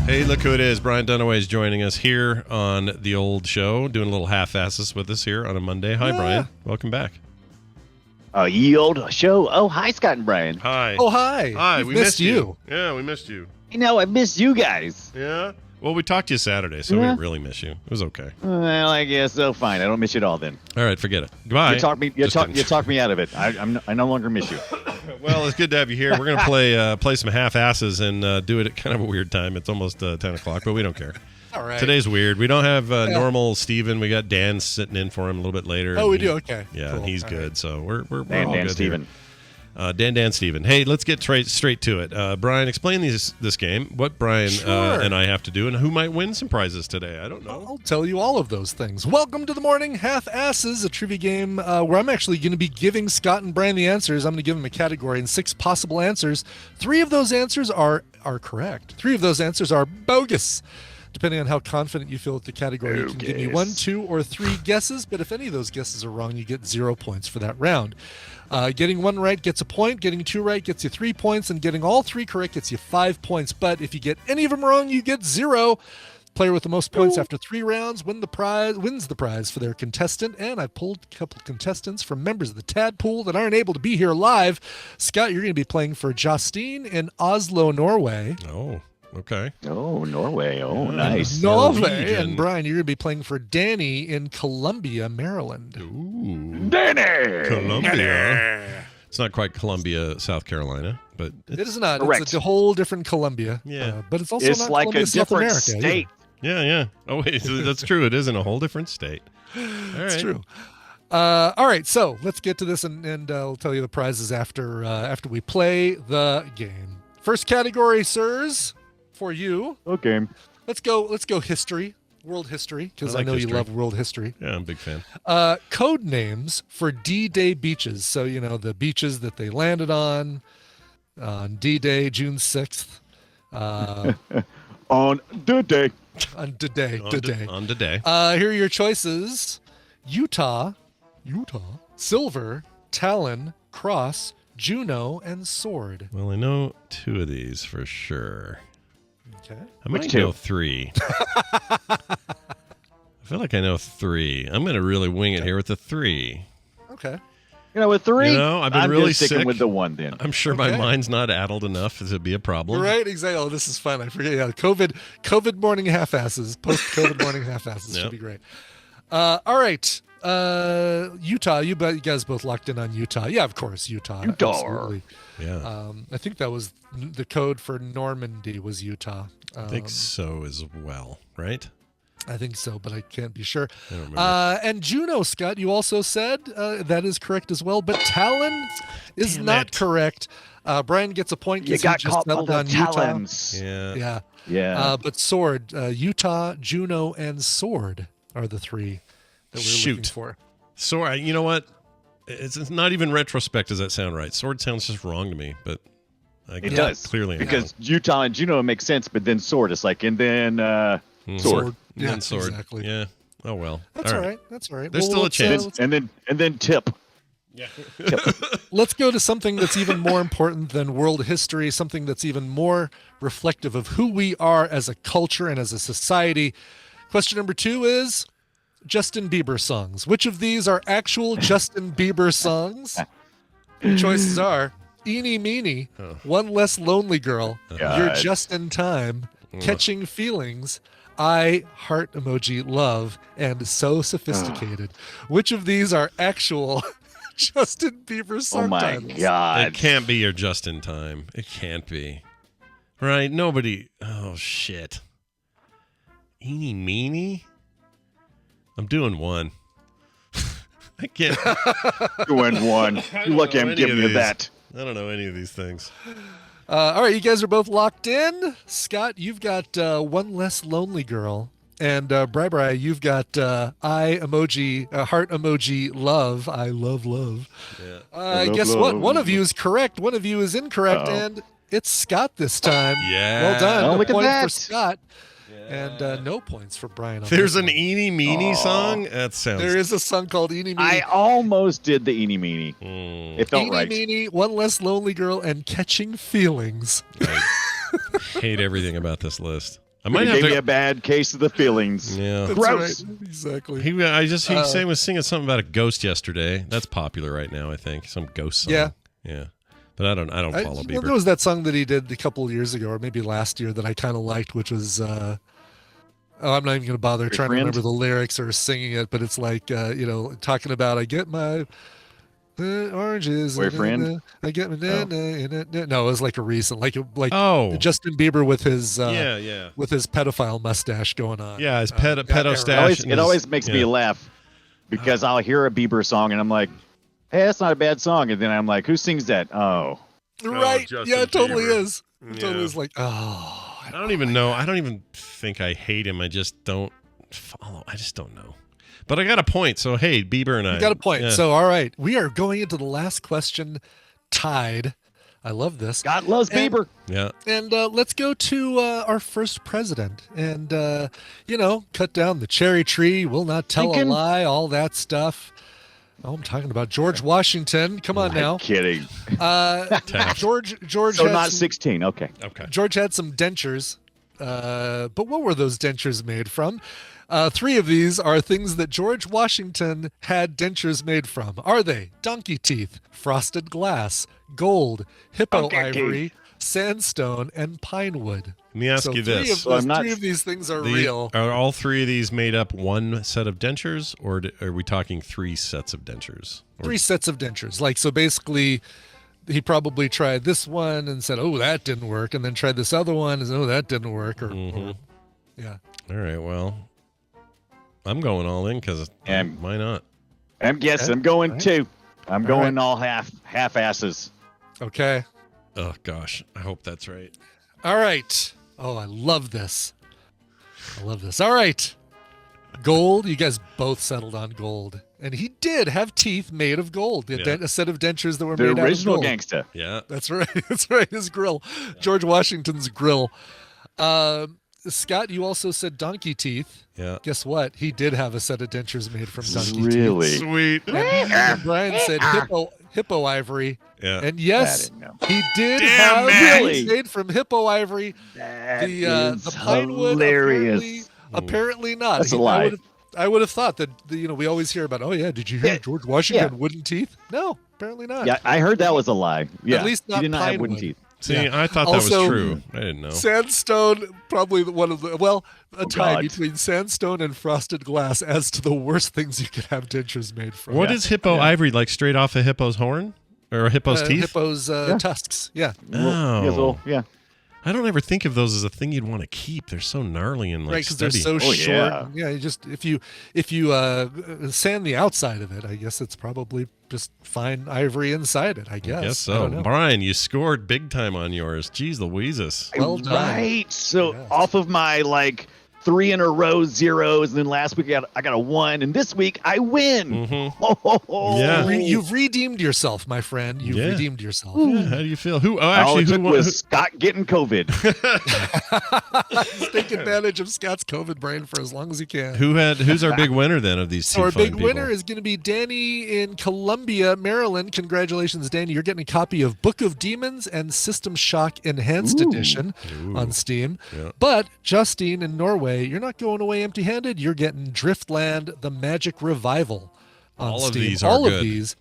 Hey, look who it is. Brian Dunaway is joining us here on the old show, doing a little half-asses with us here on a Monday. Hi, Brian. Welcome back. Ye old show. Oh, hi, Scott and Brian. Hi. Oh, hi. Hi. We missed you. Yeah, we missed you. I missed you guys. Yeah? Well, we talked to you Saturday, so we didn't really miss you. It was okay. Well, I guess so. Fine. I don't miss you at all then. All right, forget it. Goodbye. You talk me out of it. I no longer miss you. Well, it's good to have you here. We're going to play some half-asses and do it at kind of a weird time. It's almost 10 o'clock, but we don't care. All right. Today's weird. We don't have normal Steven. We got Dan sitting in for him a little bit later. Oh, we do? Okay. Yeah, cool. And he's good. Right. So we're all Dan good Steven. here. Dan Steven. Hey, let's get straight to it. Brian, explain this game, what Brian and I have to do, and who might win some prizes today. I don't know. I'll tell you all of those things. Welcome to the Morning Half-Asses, a trivia game where I'm actually going to be giving Scott and Brian the answers. I'm going to give them a category and 6 possible answers. 3 of those answers are correct. 3 of those answers are bogus. Depending on how confident you feel with the category, you can give me 1, 2, or 3 guesses, but if any of those guesses are wrong, you get 0 points for that round. Getting 1 right gets a point, getting 2 right gets you 3 points, and getting all 3 correct gets you 5 points. But if you get any of them wrong, you get 0. Player with the most points after 3 rounds wins the prize for their contestant. And I've pulled a couple of contestants from members of the Tadpool that aren't able to be here live. Scott, you're going to be playing for Justine in Oslo, Norway. Oh. Okay. Oh, Norway. Oh, nice. Norway. And Brian, you're going to be playing for Danny in Columbia, Maryland. Ooh. Danny! Columbia. It's not quite Columbia, South Carolina, but it is not. Correct. It's a whole different Columbia. Yeah. But it's also not like Columbia, a South different America, state. Yeah. Oh, wait. That's true. It is in a whole different state. All right. It's true. All right, so let's get to this, and I'll tell you the prizes after we play the game. First category, sirs. For you. Okay. Let's go history, world history, because I know you love world history. Yeah, I'm a big fan. Code names for D-Day beaches. So, the beaches that they landed on D-Day, June 6th. On the day. On D-Day. On the day. Here are your choices. Utah, Silver, Talon, Cross, Juno, and Sword. Well, I know 2 of these for sure. Okay. I might go 3. I feel like I know 3. I'm going to really wing it here with the 3. Okay. With 3, I've been really sticking sick with the 1 then. I'm sure my mind's not addled enough to be a problem. Right, exactly. Oh, this is fun. I forget. Yeah, COVID morning half-asses, post-COVID morning half-asses should be great. All right. Utah. You guys both locked in on Utah. Yeah, of course, Utah. Absolutely. Yeah. I think that was the code for Normandy was Utah. I think so as well, right? I think so, but I can't be sure. I don't remember. And Juno, Scott, you also said that is correct as well, but Talon is not correct. Brian gets a point because he just settled on Talons. Utah. Yeah. Yeah. But Sword, Utah, Juno, and Sword are the 3 that we're looking for. Sword, you know what? It's not even retrospect. Does that sound right? Sword sounds just wrong to me, but it does. Clearly, because Utah and Juno makes sense, but then Sword is like, and then Sword. Yeah, and Sword. Exactly. Yeah. Oh well. That's all right. That's all right. There's still a chance. And then Tip. Yeah. Let's go to something that's even more important than world history, something that's even more reflective of who we are as a culture and as a society. Question number 2 is Justin Bieber songs. Which of these are actual Justin Bieber songs? Your choices are Eeny Meeny, One Less Lonely Girl, You're Just in Time, Catching Feelings, I Heart Emoji Love, and So Sophisticated. Which of these are actual Justin Bieber song titles? God. It can't be Your Just in Time. It can't be. Right? Nobody. Oh, shit. Eeny Meeny? I'm doing one. I can't. Doing one. You're lucky I'm giving you that. I don't know any of these things. All right, you guys are both locked in. Scott, you've got One Less Lonely Girl. And Bri, you've got I emoji, heart emoji, love. I love love. Yeah. Guess what? One of you is correct. One of you is incorrect. And it's Scott this time. Yeah. Well done. Oh, A look at point that. for Scott. And no points for Brian. On There's this an one. Eeny Meeny song? That sounds... There is a song called Eeny Meeny. I almost did the eeny meeny. It felt Eeny right. Meeny, One Less Lonely Girl, and Catching Feelings. I hate everything about this list. I might It have gave me to... a bad case of the feelings. Yeah. That's Gross. right. Exactly. He was singing something about a ghost yesterday. That's popular right now, I think. Some ghost song. Yeah. Yeah. But I don't follow Well, Bieber. there was that song that he did a couple of years ago, or maybe last year, that I kind of liked, which was I'm not even going to bother trying to remember the lyrics or singing it, but it's like talking about I get my oranges, Boyfriend? I get my no, it was like a recent, like Justin Bieber with his with his pedophile mustache going on. Yeah, his pedo stash. It always makes me laugh because I'll hear a Bieber song and I'm like, hey, that's not a bad song. And then I'm like, who sings that? Oh. Right. Justin Yeah, it totally Bieber. is. It totally is like, I don't even know. I don't even think I hate him. I just don't follow. I just don't know. But I got a point. So, hey, Bieber and I. You got a point. Yeah. So, all right. We are going into the last question tied. I love this. God loves Bieber. Yeah. And let's go to our first president and, cut down the cherry tree, will not tell a lie, all that stuff. Oh, I'm talking about George Washington. Come on now. Kidding. George So had not 16. Okay. George had some dentures. But what were those dentures made from? 3 of these are things that George Washington had dentures made from. Are they donkey teeth, frosted glass, gold, hippo ivory, sandstone, and pine wood? Let me ask you this. 3 of these things are real. Are all 3 of these made up one set of dentures, or are we talking 3 sets of dentures? 3 sets of dentures. So basically, he probably tried this one and said, oh, that didn't work, and then tried this other one and said, oh, that didn't work. Yeah. All right, well, I'm going all in because why not? I'm going too. I'm going all half asses. Okay. Oh, gosh. I hope that's right. All right. Oh, I love this. All right. Gold. You guys both settled on gold. And he did have teeth made of gold. A set of dentures that were made out of gold. The original gangsta. Yeah. That's right. That's right. His grill. George Washington's grill. Scott, you also said donkey teeth. Yeah. Guess what? He did have a set of dentures made from donkey Really? teeth. Sweet. And Brian said hippo ivory. Yeah. And yes, I didn't know. he did Damn, have man. teeth made from hippo ivory. The pine wood hilarious. apparently not. That's a lie. I would have thought that we always hear about. Oh yeah, did you hear George Washington had wooden teeth? No, apparently not. Yeah, I heard that was a lie. Yeah. At least not he did not have pine wooden wood. teeth. See, Yeah. I thought that Also, was true. I didn't know. Sandstone, probably one of the tie God. between sandstone and frosted glass as to the worst things you could have dentures made from. What is hippo ivory? Like straight off a hippo's horn? Or a hippo's teeth? Hippo's tusks. Yeah. Oh. Yeah. I don't ever think of those as a thing you'd want to keep. They're so gnarly and Right, because they're so short. yeah. Yeah, you just if you sand the outside of it, I guess it's probably just fine ivory inside it. I guess. I guess I so. don't know. Brian, you scored big time on yours. Jeez Louises. Well done. Right. So Yes. off of my 3 in a row zeros, and then last week I got a 1, and this week I win. Mm-hmm. Yeah, you've redeemed yourself, my friend. You've redeemed yourself. Yeah, how do you feel? All it took was Scott getting COVID. Take advantage of Scott's COVID brain for as long as he can. Who's our big winner then of these two? So our big people? winner is going to be Danny in Columbia, Maryland. Congratulations, Danny! You're getting a copy of Book of Demons and System Shock Enhanced Edition on Steam. Yeah. But Justine in Norway, you're not going away empty-handed. You're getting Driftland: The Magic Revival on all Steam. Of these all are of good. these,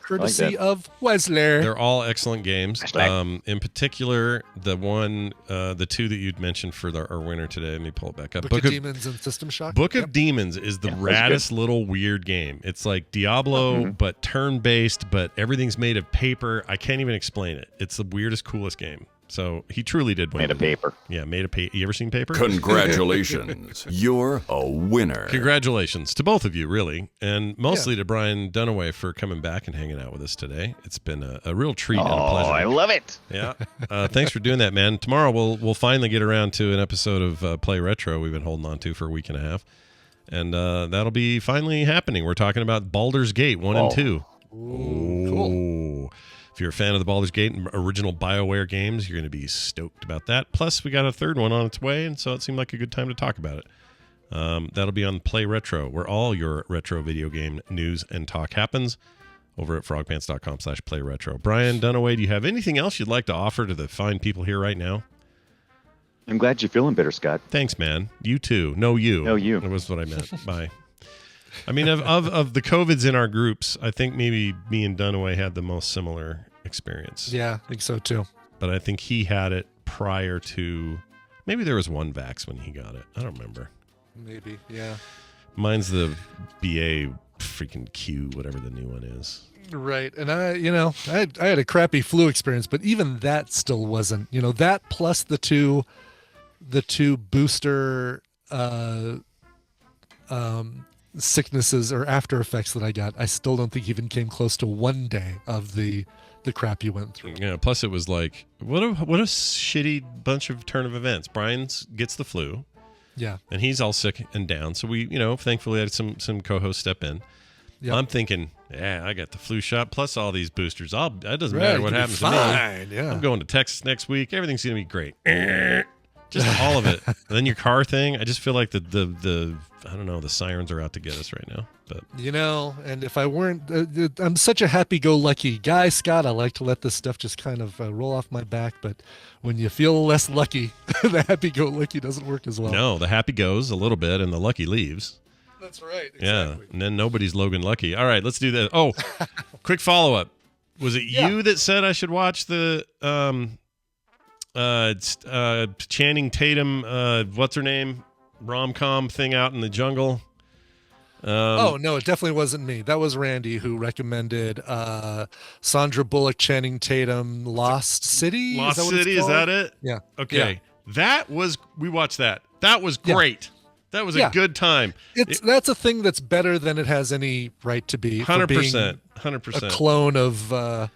courtesy like of Wesley. They're all excellent games. In particular, the two that you'd mentioned for our winner today. Let me pull it back up. Book of Demons and System Shock. Book of Demons is the raddest little weird game. It's like Diablo, but turn-based, but everything's made of paper. I can't even explain it. It's the weirdest, coolest game. So he truly did win. Made of paper. Yeah, made of paper. You ever seen paper? Congratulations. You're a winner. Congratulations to both of you, really. And mostly to Brian Dunaway for coming back and hanging out with us today. It's been a real treat and a pleasure. Oh, I love it. Yeah. Thanks for doing that, man. Tomorrow we'll finally get around to an episode of Play Retro we've been holding on to for a week and a half. And that'll be finally happening. We're talking about Baldur's Gate 1 and 2. Ooh, cool. If you're a fan of the Baldur's Gate and original BioWare games, you're going to be stoked about that. Plus, we got a third one on its way, and so it seemed like a good time to talk about it. That'll be on Play Retro, where all your retro video game news and talk happens, over at frogpants.com/playretro. Brian Dunaway, do you have anything else you'd like to offer to the fine people here right now? I'm glad you're feeling better, Scott. Thanks, man. You too. No, you. No, you. That was what I meant. Bye. I mean, of the COVIDs in our groups, I think maybe me and Dunaway had the most similar experience. Yeah, I think so too. But I think he had it prior to, maybe there was one vax when he got it. I don't remember. Maybe, yeah. Mine's the BA freaking Q, whatever the new one is. Right. And I had a crappy flu experience, but even that still wasn't, that plus the two booster sicknesses or after effects that I got, I still don't think even came close to 1 day of the crap you went through. Yeah. Plus, it was like what a shitty bunch of turn of events. Brian gets the flu. Yeah. And he's all sick and down. So we, thankfully had some co-hosts step in. Yep. I'm thinking, I got the flu shot plus all these boosters. That doesn't matter what happens to me. Yeah. I'm going to Texas next week. Everything's gonna be great. Just all of it. And then your car thing. I just feel like the I don't know, the sirens are out to get us right now. But and if I weren't, I'm such a happy-go-lucky guy, Scott. I like to let this stuff just kind of roll off my back. But when you feel less lucky, the happy-go-lucky doesn't work as well. No, the happy goes a little bit, and the lucky leaves. That's right. Exactly. Yeah, and then nobody's Logan Lucky. All right, let's do this. Oh, quick follow-up. Was it you that said I should watch the Channing Tatum, what's her name, rom-com thing out in the jungle? No, it definitely wasn't me. That was Randy who recommended Sandra Bullock, Channing Tatum, Lost City. Lost City, is that it? Yeah. Okay. Yeah. We watched that. That was great. That was a good time. That's a thing that's better than it has any right to be. 100%. 100%. A clone of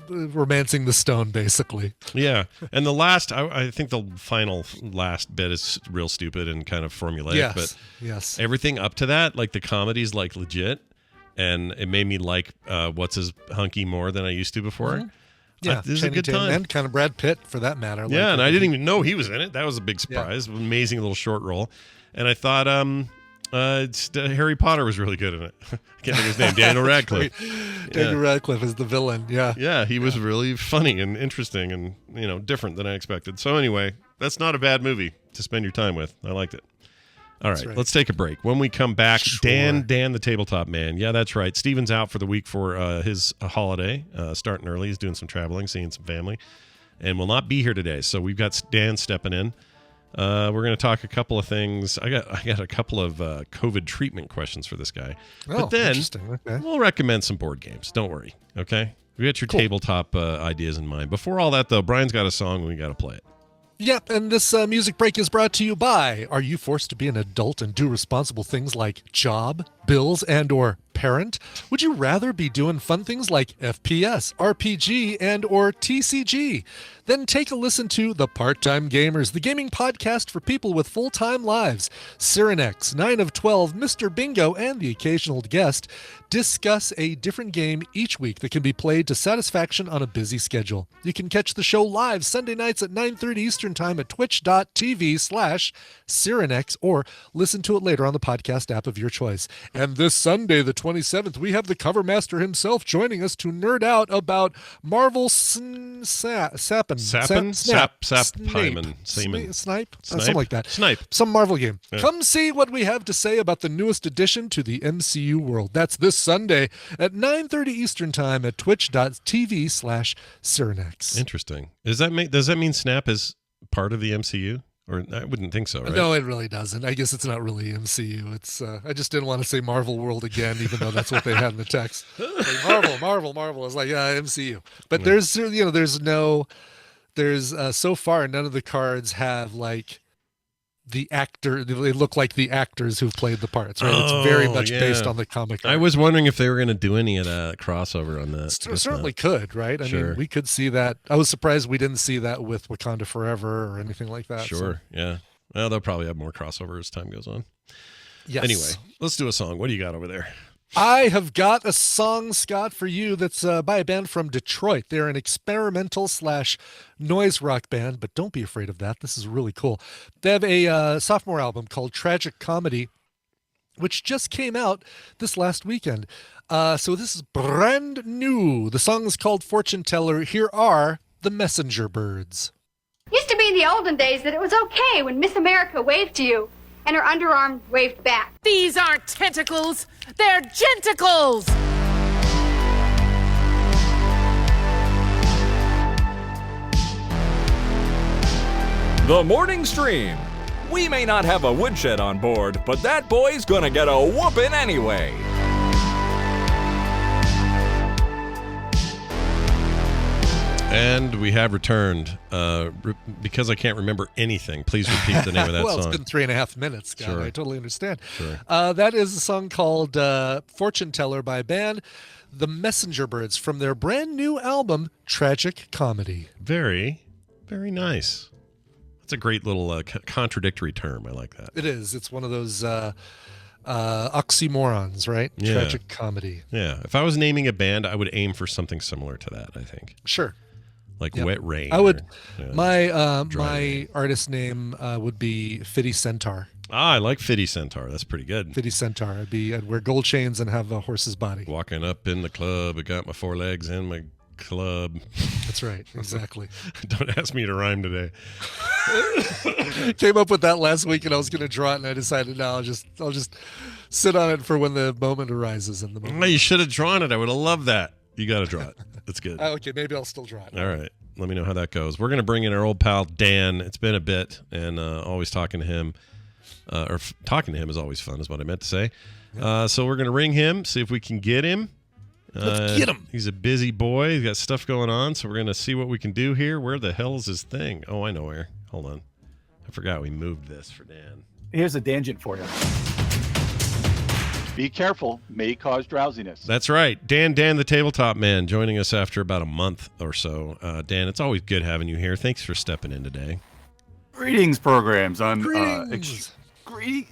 Romancing the Stone, basically. Yeah. And the last, I think the final last bit is real stupid and kind of formulaic. Yes. But yes. Everything up to that, like the comedy's like legit. And it made me like What's His Hunky more than I used to before. Mm-hmm. Yeah, this is a good time. And kind of Brad Pitt, for that matter. Yeah, and I didn't even know he was in it. That was a big surprise. Yeah. Amazing little short role. And I thought Harry Potter was really good in it. I can't think of his name. Daniel Radcliffe. Daniel Radcliffe is the villain. Yeah. Yeah, he was really funny and interesting and different than I expected. So anyway, that's not a bad movie to spend your time with. I liked it. All right, let's take a break. When we come back, sure. Dan the Tabletop Man. Yeah, that's right. Steven's out for the week for his holiday, starting early. He's doing some traveling, seeing some family, and will not be here today. So we've got Dan stepping in. We're going to talk a couple of things. I got a couple of COVID treatment questions for this guy. Oh, but then interesting. Okay. We'll recommend some board games. Don't worry, okay? We got your tabletop ideas in mind. Before all that, though, Brian's got a song, and we got to play it. Yep, and this music break is brought to you by, are you forced to be an adult and do responsible things like job, bills and or parent? Would you rather be doing fun things like FPS, RPG, and or TCG? Then take a listen to The Part-Time Gamers, the gaming podcast for people with full-time lives. Cyrenex, 9 of 12, Mr. Bingo, and the occasional guest discuss a different game each week that can be played to satisfaction on a busy schedule. You can catch the show live Sunday nights at 9:30 Eastern Time at twitch.tv/Cyrenex or listen to it later on the podcast app of your choice. And this Sunday, the 27th, we have the cover master himself joining us to nerd out about Marvel Snipe. Snipe? Something like that. Snipe. Some Marvel game. Yeah. Come see what we have to say about the newest addition to the MCU world. That's this Sunday at 9:30 Eastern Time at twitch.tv/Cyrenex. Interesting. Does that mean Snap is part of the MCU? Or I wouldn't think so, right? No, it really doesn't. I guess it's not really MCU. It's I just didn't want to say Marvel World again, even though that's what they had in the text. Like Marvel. I was like, yeah, MCU. But there's so far none of the cards have like the actor. They look like the actors who've played the parts, right? It's very much based on the comic. I was wondering if they were going to do any of that crossover on that. Certainly could, right? I mean, we could see that. I was surprised we didn't see that with Wakanda Forever or anything like that. Sure, yeah. Well, they'll probably have more crossover as time goes on. Yes. Anyway, let's do a song. What do you got over there? I have got a song, Scott, for you that's by a band from Detroit. They're an experimental / noise rock band, but don't be afraid of that. This is really cool. They have a sophomore album called Tragic Comedy, which just came out this last weekend. So this is brand new. The song is called Fortune Teller. Here are the Messenger Birds. Used to be in the olden days that it was okay when Miss America waved to you and her underarm waved back. These aren't tentacles, they're genticles! The Morning Stream. We may not have a woodshed on board, but that boy's gonna get a whooping anyway. And we have returned. Because I can't remember anything, please repeat the name of that well, song. It's been 3.5 minutes, Scott. Sure. I totally understand. Sure. That is a song called Fortune Teller by band The Messenger Birds from their brand new album, Tragic Comedy. Very, very nice. That's a great little contradictory term. I like that. It is. It's one of those oxymorons, right? Yeah. Tragic Comedy. Yeah. If I was naming a band, I would aim for something similar to that, I think. Sure. Like Wet Rain. I would. My my artist name would be Fiddy-Centaur. I like Fiddy-Centaur. That's pretty good. Fiddy-Centaur. I'd wear gold chains and have a horse's body. Walking up in the club, I got my 4 legs in my club. That's right. Exactly. Don't ask me to rhyme today. Came up with that last week, and I was going to draw it, and I decided, no, I'll just sit on it for when the moment arises. In the moment. Well, you should have drawn it. I would have loved that. You got to draw it. That's good. Okay, maybe I'll still draw it. All right. Let me know how that goes. We're going to bring in our old pal, Dan. It's been a bit, and always talking to him. Talking to him is always fun, is what I meant to say. So we're going to ring him, see if we can get him. Let's get him. He's a busy boy. He's got stuff going on, so we're going to see what we can do here. Where the hell is his thing? Oh, I know where. Hold on. I forgot we moved this for Dan. Here's a tangent for you. Be careful, may cause drowsiness. That's right. Dan, the tabletop man, joining us after about a month or so. Dan, it's always good having you here. Thanks for stepping in today. Greetings, programs. I'm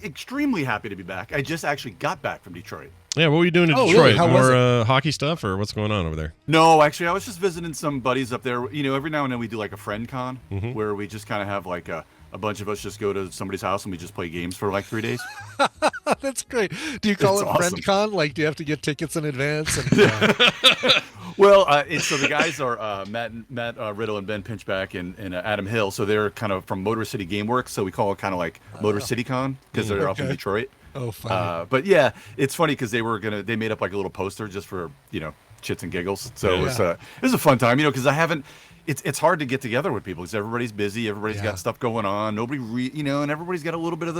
extremely happy to be back. I just actually got back from Detroit. Yeah, what were you doing in Detroit? Really? How was More hockey stuff, or what's going on over there? No, actually, I was just visiting some buddies up there. You know, every now and then we do like a friend con, where we just kind of have like a bunch of us just go to somebody's house and we just play games for like 3 days. That's great. Do you call it awesome. friend con? Like, do you have to get tickets in advance? And, Well, so the guys are Matt Riddle and Ben Pinchback and Adam Hill. So they're kind of from Motor City Gameworks. So we call it kind of like Motor City Con because they're up in Detroit. Oh, funny. But yeah, it's funny because they made up like a little poster just for, chits and giggles. So it was a fun time, because it's hard to get together with people because everybody's busy, everybody's got stuff going on, nobody and everybody's got a little bit of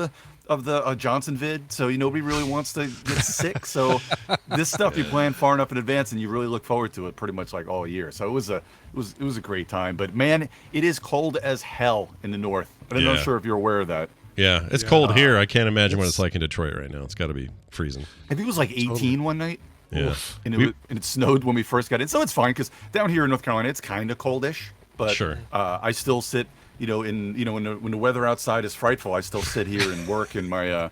the Johnson vid, so nobody really wants to get sick. So this stuff you plan far enough in advance and you really look forward to it pretty much like all year. So it was a great time. But man, it is cold as hell in the north. But I'm not sure if you're aware of that. Yeah, it's cold here. I can't imagine what it's like in Detroit right now. It's got to be freezing. I think it was like 18 one night. Yeah. And it snowed when we first got in. So it's fine because down here in North Carolina, it's kind of coldish. But sure. I still sit, when the weather outside is frightful, I still sit here and work in my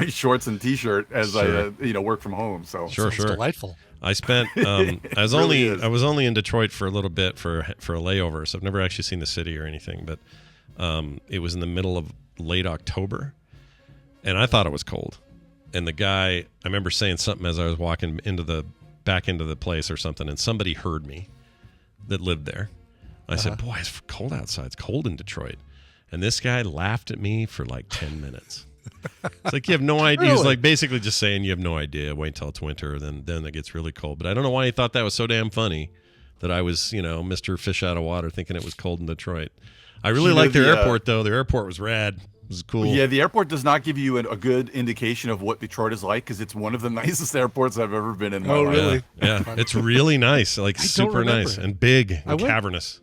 shorts and T-shirt as I work from home. So sure. Delightful. I spent I was only in Detroit for a little bit for a layover, so I've never actually seen the city or anything. But it was in the middle of late October, and I thought it was cold. And the guy, I remember saying something as I was walking back into the place or something, and somebody heard me that lived there. I said, "Boy, it's cold outside. It's cold in Detroit." And this guy laughed at me for like 10 minutes. It's like, you have no idea. Really? He's like basically just saying you have no idea. Wait till it's winter, then it gets really cold. But I don't know why he thought that was so damn funny that I was, Mr. Fish out of water thinking it was cold in Detroit. I really like their airport, though. Their airport was rad. It was cool. Yeah, the airport does not give you a good indication of what Detroit is like because it's one of the nicest airports I've ever been in. Oh, really? Yeah. It's really nice, like super nice and big and cavernous.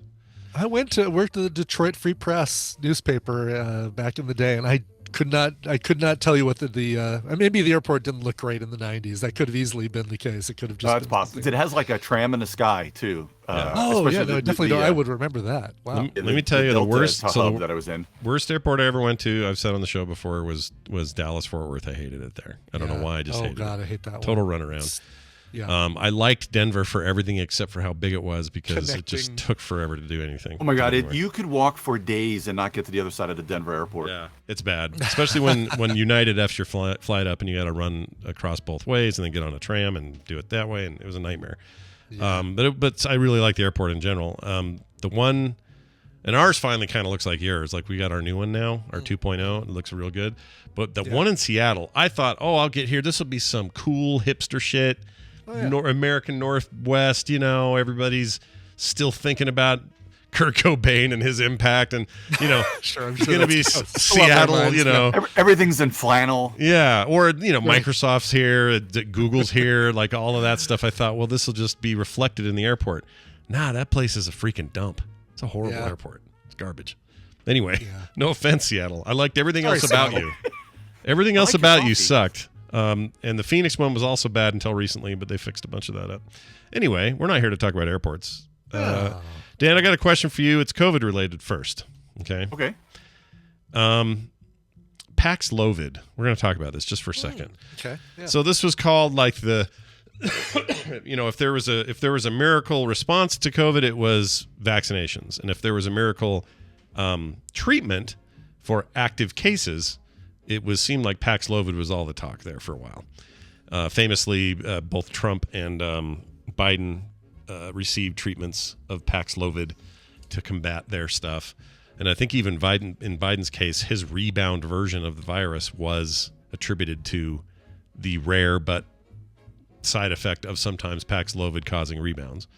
I worked at the Detroit Free Press newspaper back in the day, and I could not tell you what maybe the airport didn't look great in the 90s. That could have easily been the case. It could have just it's possible. It has like a tram in the sky too. Definitely. I would remember that. Wow. Let me tell you, the worst hub that I was in. Worst airport I ever went to, I've said on the show before, was Dallas Fort Worth. I hated it there. I don't know why. I just hated it. Oh God, I hate that. Total runaround. Yeah. I liked Denver for everything except for how big it was because it just took forever to do anything. Oh my God, you could walk for days and not get to the other side of the Denver airport. Yeah, it's bad, especially when United F's your flight up and you got to run across both ways and then get on a tram and do it that way, and it was a nightmare. Yeah. But I really like the airport in general. The one, and ours finally kind of looks like yours. Like we got our new one now, our 2.0. It looks real good. But the one in Seattle, I thought, I'll get here. This will be some cool hipster shit. American Northwest, everybody's still thinking about Kurt Cobain and his impact, and sure, it's going to be Seattle. Everything's in flannel. Yeah, or Microsoft's here, Google's here, like all of that stuff. I thought, well, this will just be reflected in the airport. Nah, that place is a freaking dump. It's a horrible airport. It's garbage. Anyway, no offense, Seattle. I liked everything else about you. Everything else about you sucked. And the Phoenix one was also bad until recently, but they fixed a bunch of that up. Anyway, we're not here to talk about airports. Dan, I got a question for you. It's COVID related first. Okay. Okay. Paxlovid. We're going to talk about this just for a second. Okay. Yeah. So this was called like the, if there was a miracle response to COVID, it was vaccinations, and if there was a miracle treatment for active cases, it seemed like Paxlovid was all the talk there for a while. Famously, both Trump and Biden received treatments of Paxlovid to combat their stuff. And I think even in Biden's case, his rebound version of the virus was attributed to the rare but side effect of sometimes Paxlovid causing rebounds.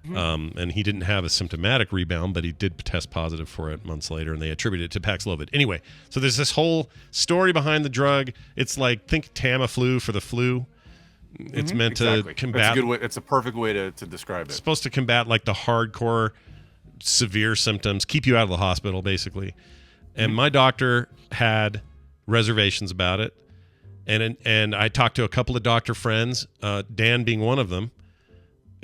And he didn't have a symptomatic rebound, but he did test positive for it months later, and they attributed it to Paxlovid. Anyway, so there's this whole story behind the drug. It's like, think Tamiflu for the flu. It's meant to combat. It's a perfect way to describe it. It's supposed to combat like the hardcore, severe symptoms, keep you out of the hospital, basically. And my doctor had reservations about it, and I talked to a couple of doctor friends, Dan being one of them,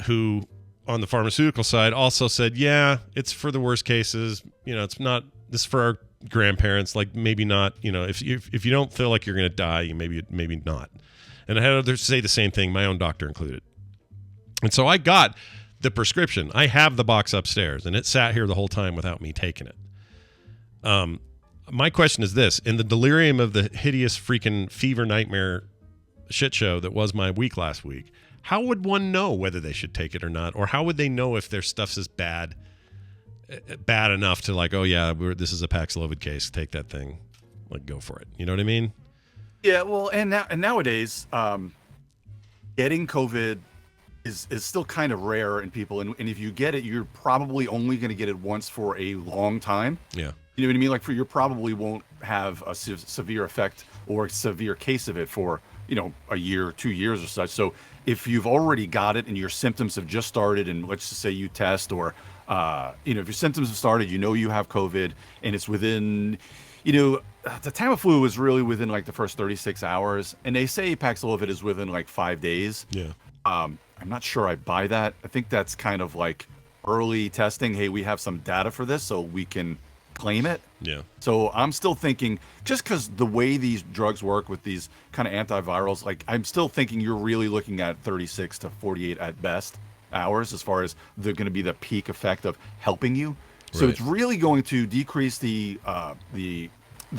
who on the pharmaceutical side also said, yeah, it's for the worst cases. It's not, this is for our grandparents, like maybe not, if you don't feel like you're going to die, you maybe not. And I had others say the same thing, my own doctor included. And so I got the prescription. I have the box upstairs, and it sat here the whole time without me taking it. My question is this: in the delirium of the hideous freaking fever nightmare shit show that was my week last week, how would one know whether they should take it or not? Or how would they know if their stuff's is bad enough to like, oh yeah, this is a Paxlovid case, take that thing, like go for it. You know what I mean? Yeah, well, and nowadays, getting COVID is still kind of rare in people, and if you get it, you're probably only going to get it once for a long time. Yeah. You know what I mean? Like you probably won't have a severe effect or a severe case of it for, a year, 2 years or such. So if you've already got it and your symptoms have just started, and let's just say you test, or, if your symptoms have started, you have COVID, and it's within, the Tamiflu is really within like the first 36 hours, and they say Paxlovid is within like 5 days. Yeah. I'm not sure I buy that. I think that's kind of like early testing. Hey, we have some data for this, so we can claim it. Yeah. So I'm still thinking, just because the way these drugs work with these kind of antivirals, like I'm still thinking you're really looking at 36 to 48 at best hours as far as they're going to be the peak effect of helping you. So Right. it's really going to decrease the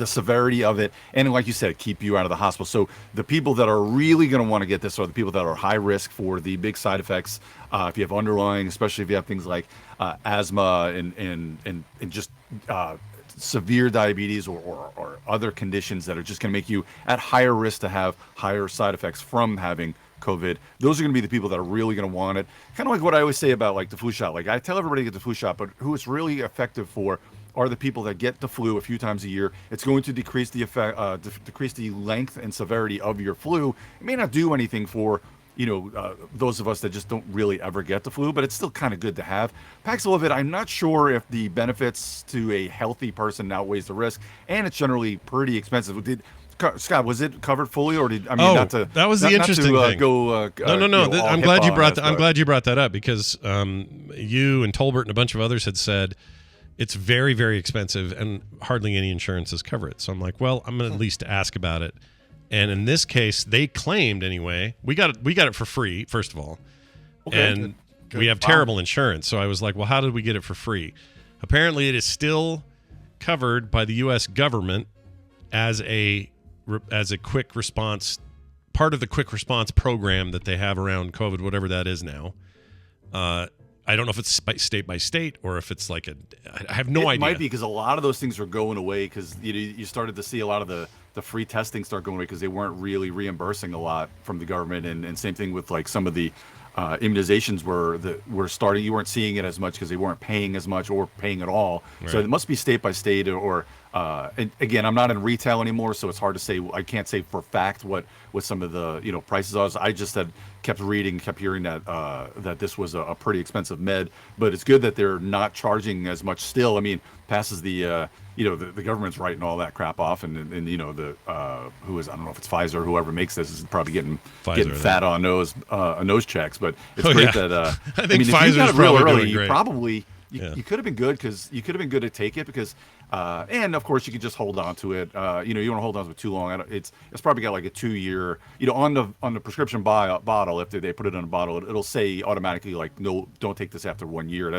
severity of it, and like you said, keep you out of the hospital. So the people that are really going to want to get this are the people that are high risk for the big side effects. If you have underlying, especially if you have things like asthma and just severe diabetes or other conditions that are just going to make you at higher risk to have higher side effects from having COVID. Those are going to be the people that are really going to want it. Kind of like what I always say about like the flu shot. Like I tell everybody to get the flu shot, but who it's really effective for are the people that get the flu a few times a year. It's going to decrease the effect, decrease the length and severity of your flu. It may not do anything for those of us that just don't really ever get the flu, but it's still kind of good to have. Paxlovid, I'm not sure if the benefits to a healthy person outweighs the risk, and it's generally pretty expensive. Scott, was it covered fully, or did that was the interesting thing. No. I'm glad you brought I'm glad you brought that up, because you and Tolbert and a bunch of others had said it's very, very expensive and hardly any insurances cover it. So I'm like, well, I'm going to at least ask about it. And in this case, they claimed anyway. We got it for free, first of all, and good. We have terrible insurance. So I was like, well, how did we get it for free? Apparently, it is still covered by the U.S. government as a quick response, part of the quick response program that they have around COVID, whatever that is now. I don't know if it's state by state or if it's like I have no idea. It might be, because a lot of those things are going away, because you started to see a lot of the free testing start going away because they weren't really reimbursing a lot from the government, and same thing with like some of the immunizations were starting. You weren't seeing it as much because they weren't paying as much or paying at all. Right. So it must be state by state, or and again, I'm not in retail anymore, so it's hard to say. I can't say for fact what some of the prices are. I just kept reading, kept hearing that this was a pretty expensive med, but it's good that they're not charging as much still. I mean, passes the the government's writing all that crap off, and who is, I don't know if it's Pfizer or whoever makes this is probably getting fat on nose checks, but it's great that I think Pfizer's if you got it real probably early, doing great. you probably you could have been good, because you could have been good to take it, because and of course you could just hold on to it. You don't want to hold on to it too long. It's probably got like a 2-year, on the prescription bottle. If they put it on a bottle, it'll say automatically like, no, don't take this after 1 year.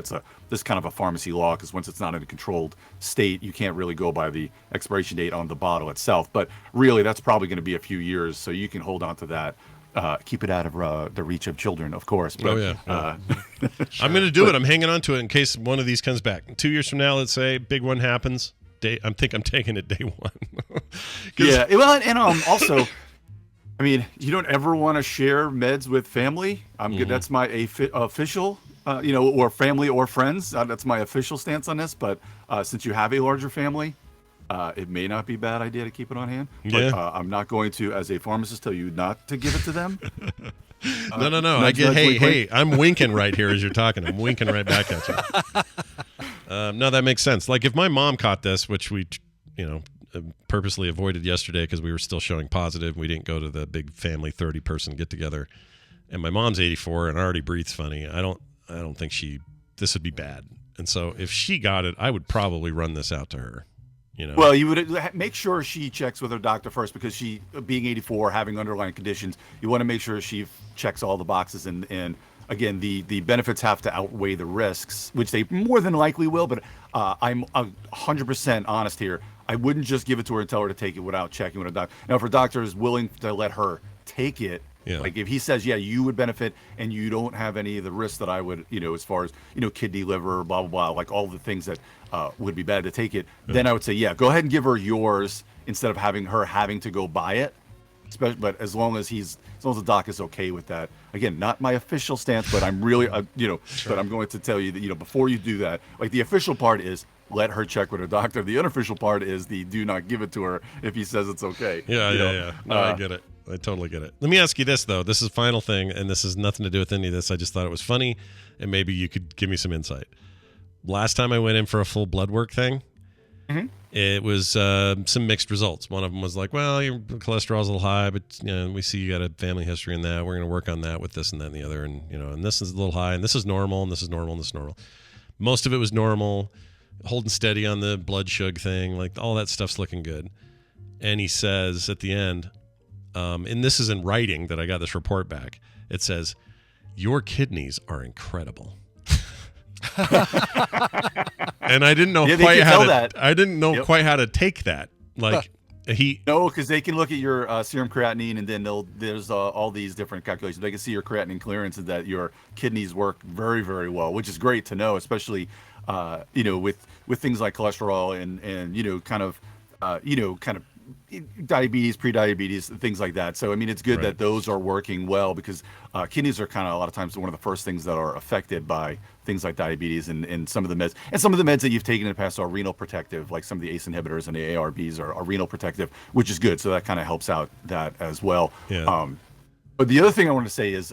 This kind of a pharmacy law, because once it's not in a controlled state, you can't really go by the expiration date on the bottle itself. But really, that's probably going to be a few years, so you can hold on to that. Keep it out of the reach of children, of course. But, I'm going to do it. I'm hanging on to it in case one of these comes back. 2 years from now, let's say, big one happens. I'm taking it day one. Yeah. Well, and also, I mean, you don't ever want to share meds with family. I'm good. That's my official, or family or friends. That's my official stance on this. But since you have a larger family, it may not be a bad idea to keep it on hand. But I'm not going to, as a pharmacist, tell you not to give it to them. No. I get. Hey, I'm winking right here as you're talking. I'm winking right back at you. No, that makes sense. Like if my mom caught this, which we, purposely avoided yesterday because we were still showing positive. We didn't go to the big family 30-person get together. And my mom's 84 and already breathes funny. I don't think this would be bad. And so if she got it, I would probably run this out to her. Well, you would make sure she checks with her doctor first, because she, being 84, having underlying conditions, you want to make sure she checks all the boxes. And again, the benefits have to outweigh the risks, which they more than likely will. But I'm 100% honest here. I wouldn't just give it to her and tell her to take it without checking with a doctor. Now, if her doctor is willing to let her take it, like if he says, yeah, you would benefit and you don't have any of the risks that I would, as far as, kidney, liver, blah, blah, blah, like all the things that would be bad to take it, then I would say, yeah, go ahead and give her yours instead of having to go buy it. But as long as the doc is okay with that. Again, not my official stance, but I'm really, but I'm going to tell you that, before you do that, like the official part is let her check with her doctor. The unofficial part is the do not give it to her if he says it's okay. Yeah. No, I get it. I totally get it. Let me ask you this, though. This is the final thing, and this has nothing to do with any of this. I just thought it was funny, and maybe you could give me some insight. Last time I went in for a full blood work thing, it was some mixed results. One of them was like, well, your cholesterol's a little high, but we see you got a family history in that. We're going to work on that with this and that and the other. And, and this is a little high, and this is normal, and this is normal, and this is normal. Most of it was normal, holding steady on the blood sugar thing. Like, all that stuff's looking good. And he says at the end, and this is in writing that I got this report back. It says, your kidneys are incredible. And I didn't know quite how to. I didn't know quite how to take that. Like no, because they can look at your serum creatinine, and then there's all these different calculations. They can see your creatinine clearance and that your kidneys work very, very well, which is great to know, especially with things like cholesterol and kind of diabetes, pre-diabetes, things like that. So I mean, it's good that those are working well, because kidneys are kind of a lot of times one of the first things that are affected by things like diabetes and some of the meds. And some of the meds that you've taken in the past are renal protective, like some of the ACE inhibitors and the ARBs are renal protective, which is good. So that kind of helps out that as well. Yeah. But the other thing I want to say is,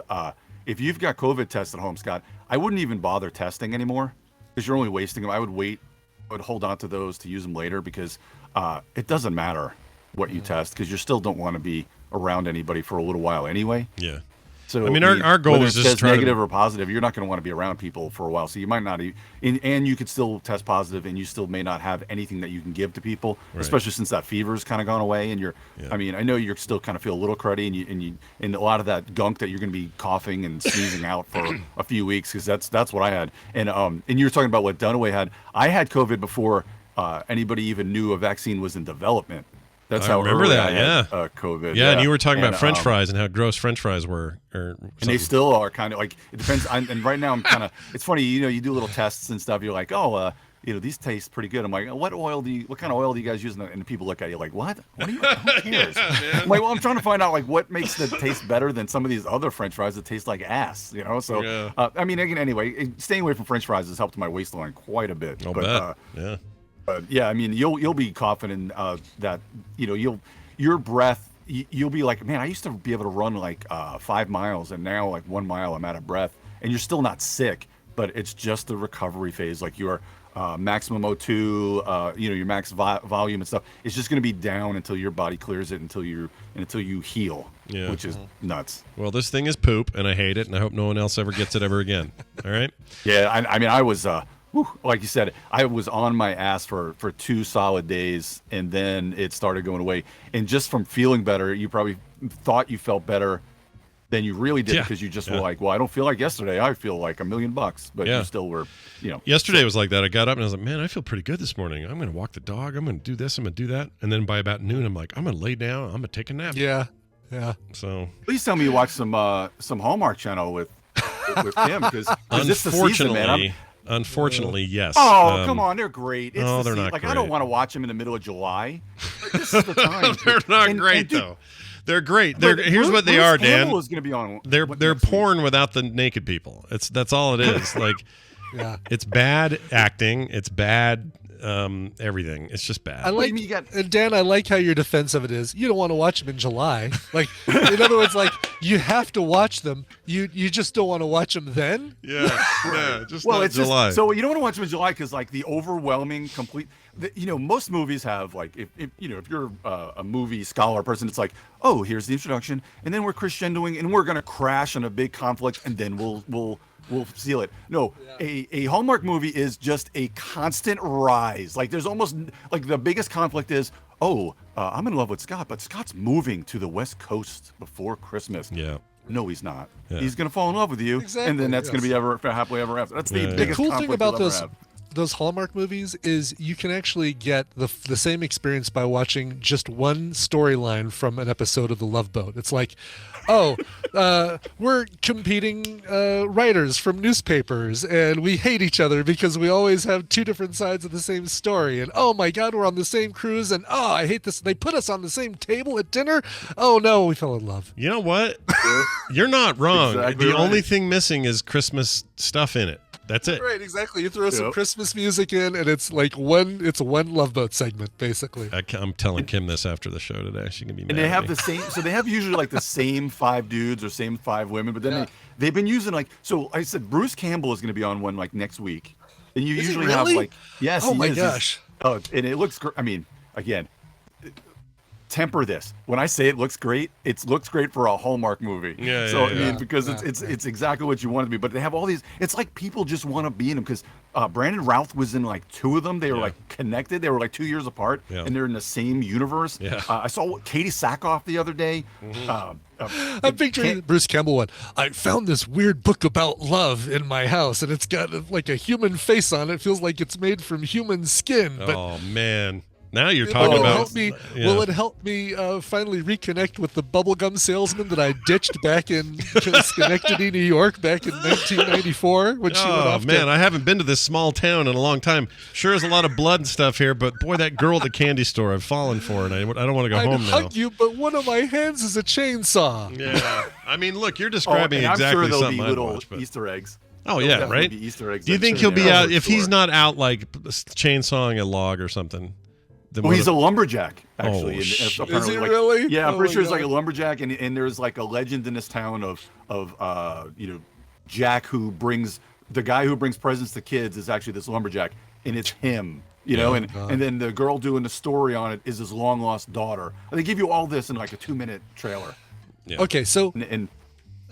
if you've got COVID tests at home, Scott, I wouldn't even bother testing anymore, because you're only wasting them. I would hold on to those to use them later, because it doesn't matter what you test, because you still don't want to be around anybody for a little while anyway. Yeah. So I mean, our goal is just negative or positive. You're not going to want to be around people for a while, so you might not. And you could still test positive, and you still may not have anything that you can give to people, especially since that fever's kind of gone away. And I mean, I know you're still kind of feel a little cruddy, and a lot of that gunk that you're going to be coughing and sneezing out for a few weeks, because that's what I had. And you were talking about what Dunaway had. I had COVID before anybody even knew a vaccine was in development. That's how remember early that, I had, COVID. Yeah, and you were talking about French fries and how gross French fries were. And they still are kind of like, it depends. And right now I'm kind of, it's funny, you do little tests and stuff. You're like, these taste pretty good. I'm like, what kind of oil do you guys use? And people look at you like, what? What are you, who cares? I'm like, well, I'm trying to find out like what makes the taste better than some of these other French fries that taste like ass, So, I mean, again, anyway, staying away from French fries has helped my waistline quite a bit. Yeah. Yeah, I mean, you'll be confident that your breath. You'll be like, man, I used to be able to run like 5 miles, and now like 1 mile I'm out of breath, and you're still not sick, but it's just the recovery phase. Like your maximum O2, your max volume and stuff. It's just going to be down until your body clears it, until you heal, which is nuts. Well, this thing is poop, and I hate it, and I hope no one else ever gets it ever again. All right. Yeah, I mean, I was. Like you said, I was on my ass for 2 solid days, and then it started going away. And just from feeling better, you probably thought you felt better than you really did, because you just were like, well, I don't feel like yesterday. I feel like $1 million, but you still were, Yesterday was like that. I got up and I was like, man, I feel pretty good this morning. I'm going to walk the dog. I'm going to do this. I'm going to do that. And then by about noon, I'm like, I'm going to lay down. I'm going to take a nap. Yeah. Yeah. So please tell me you watched some Hallmark Channel with Kim, because it's the season, man. Unfortunately, yes. Oh, come on, they're great. They're not great. I don't want to watch them in the middle of July. This is the time. They're not great, though. They're great. Here's what they are, Dan. Is going to be on. They're porn without the naked people. That's all it is. Like, it's bad acting. It's bad everything. It's just bad. And Dan, I like how your defense of it is you don't want to watch them in July. Like, in other words, like you have to watch them. You just don't want to watch them then. Yeah. Just not July. So you don't want to watch them in July because like the overwhelming complete. Most movies have like if you're a movie scholar person, it's like, oh, here's the introduction, and then we're crescendoing, and we're gonna crash on a big conflict, and then we'll seal it. No, a Hallmark movie is just a constant rise. Like there's almost like the biggest conflict is, I'm in love with Scott, but Scott's moving to the West Coast before Christmas. Yeah. No, he's not. Yeah. He's gonna fall in love with you, and then that's gonna be happily ever after. That's the biggest cool conflict thing about you'll ever have. Those Hallmark movies is you can actually get the same experience by watching just one storyline from an episode of The Love Boat. It's like, we're competing writers from newspapers, and we hate each other because we always have 2 different sides of the same story. And oh my God, we're on the same cruise, and I hate this. They put us on the same table at dinner. Oh no, we fell in love. You know what? You're not wrong. Exactly the only thing missing is Christmas stuff in it. That's it. Right, exactly. You throw some Christmas music in, and it's like one Love Boat segment, basically. I'm telling Kim this after the show today. She can be mad. And they have at me. the same. So they have usually like the same 5 dudes or same 5 women, but then they've been using like. So I said Bruce Campbell is going to be on one like next week, and you usually have like oh my gosh. Oh, and it looks great. I mean, again, temper this. When I say it looks great, it looks great for a Hallmark movie. I mean, because it's exactly what you want it to be. But they have all these. It's like people just want to be in them because Brandon Routh was in like 2 of them. They were like connected. They were like 2 years apart, and they're in the same universe. I saw Katie Sackhoff the other day. I'm picturing Bruce Campbell one. I found this weird book about love in my house, and it's got like a human face on it. It feels like it's made from human skin. But oh man. Now you're talking about. Will it help me finally reconnect with the bubblegum salesman that I ditched back in Schenectady, New York, back in 1994 when she went off? Oh man, I haven't been to this small town in a long time. Sure, there's a lot of blood and stuff here, but boy, that girl at the candy store, I've fallen for, and I don't want to go home now. I'd hug you, but one of my hands is a chainsaw. Yeah, I mean, look, you're describing exactly I'm sure there'll something be I'd little watch, but... Easter eggs. Oh yeah, right. Easter eggs. Do you think he'll be out if he's not out like chainsawing a log or something? Well, he's a lumberjack, actually. Is he really? Yeah, I'm pretty sure he's like a lumberjack, and there's like a legend in this town of Jack the guy who brings presents to kids is actually this lumberjack, and it's him. And then the girl doing the story on it is his long lost daughter. And they give you all this in like a 2-minute trailer. Yeah. Okay, so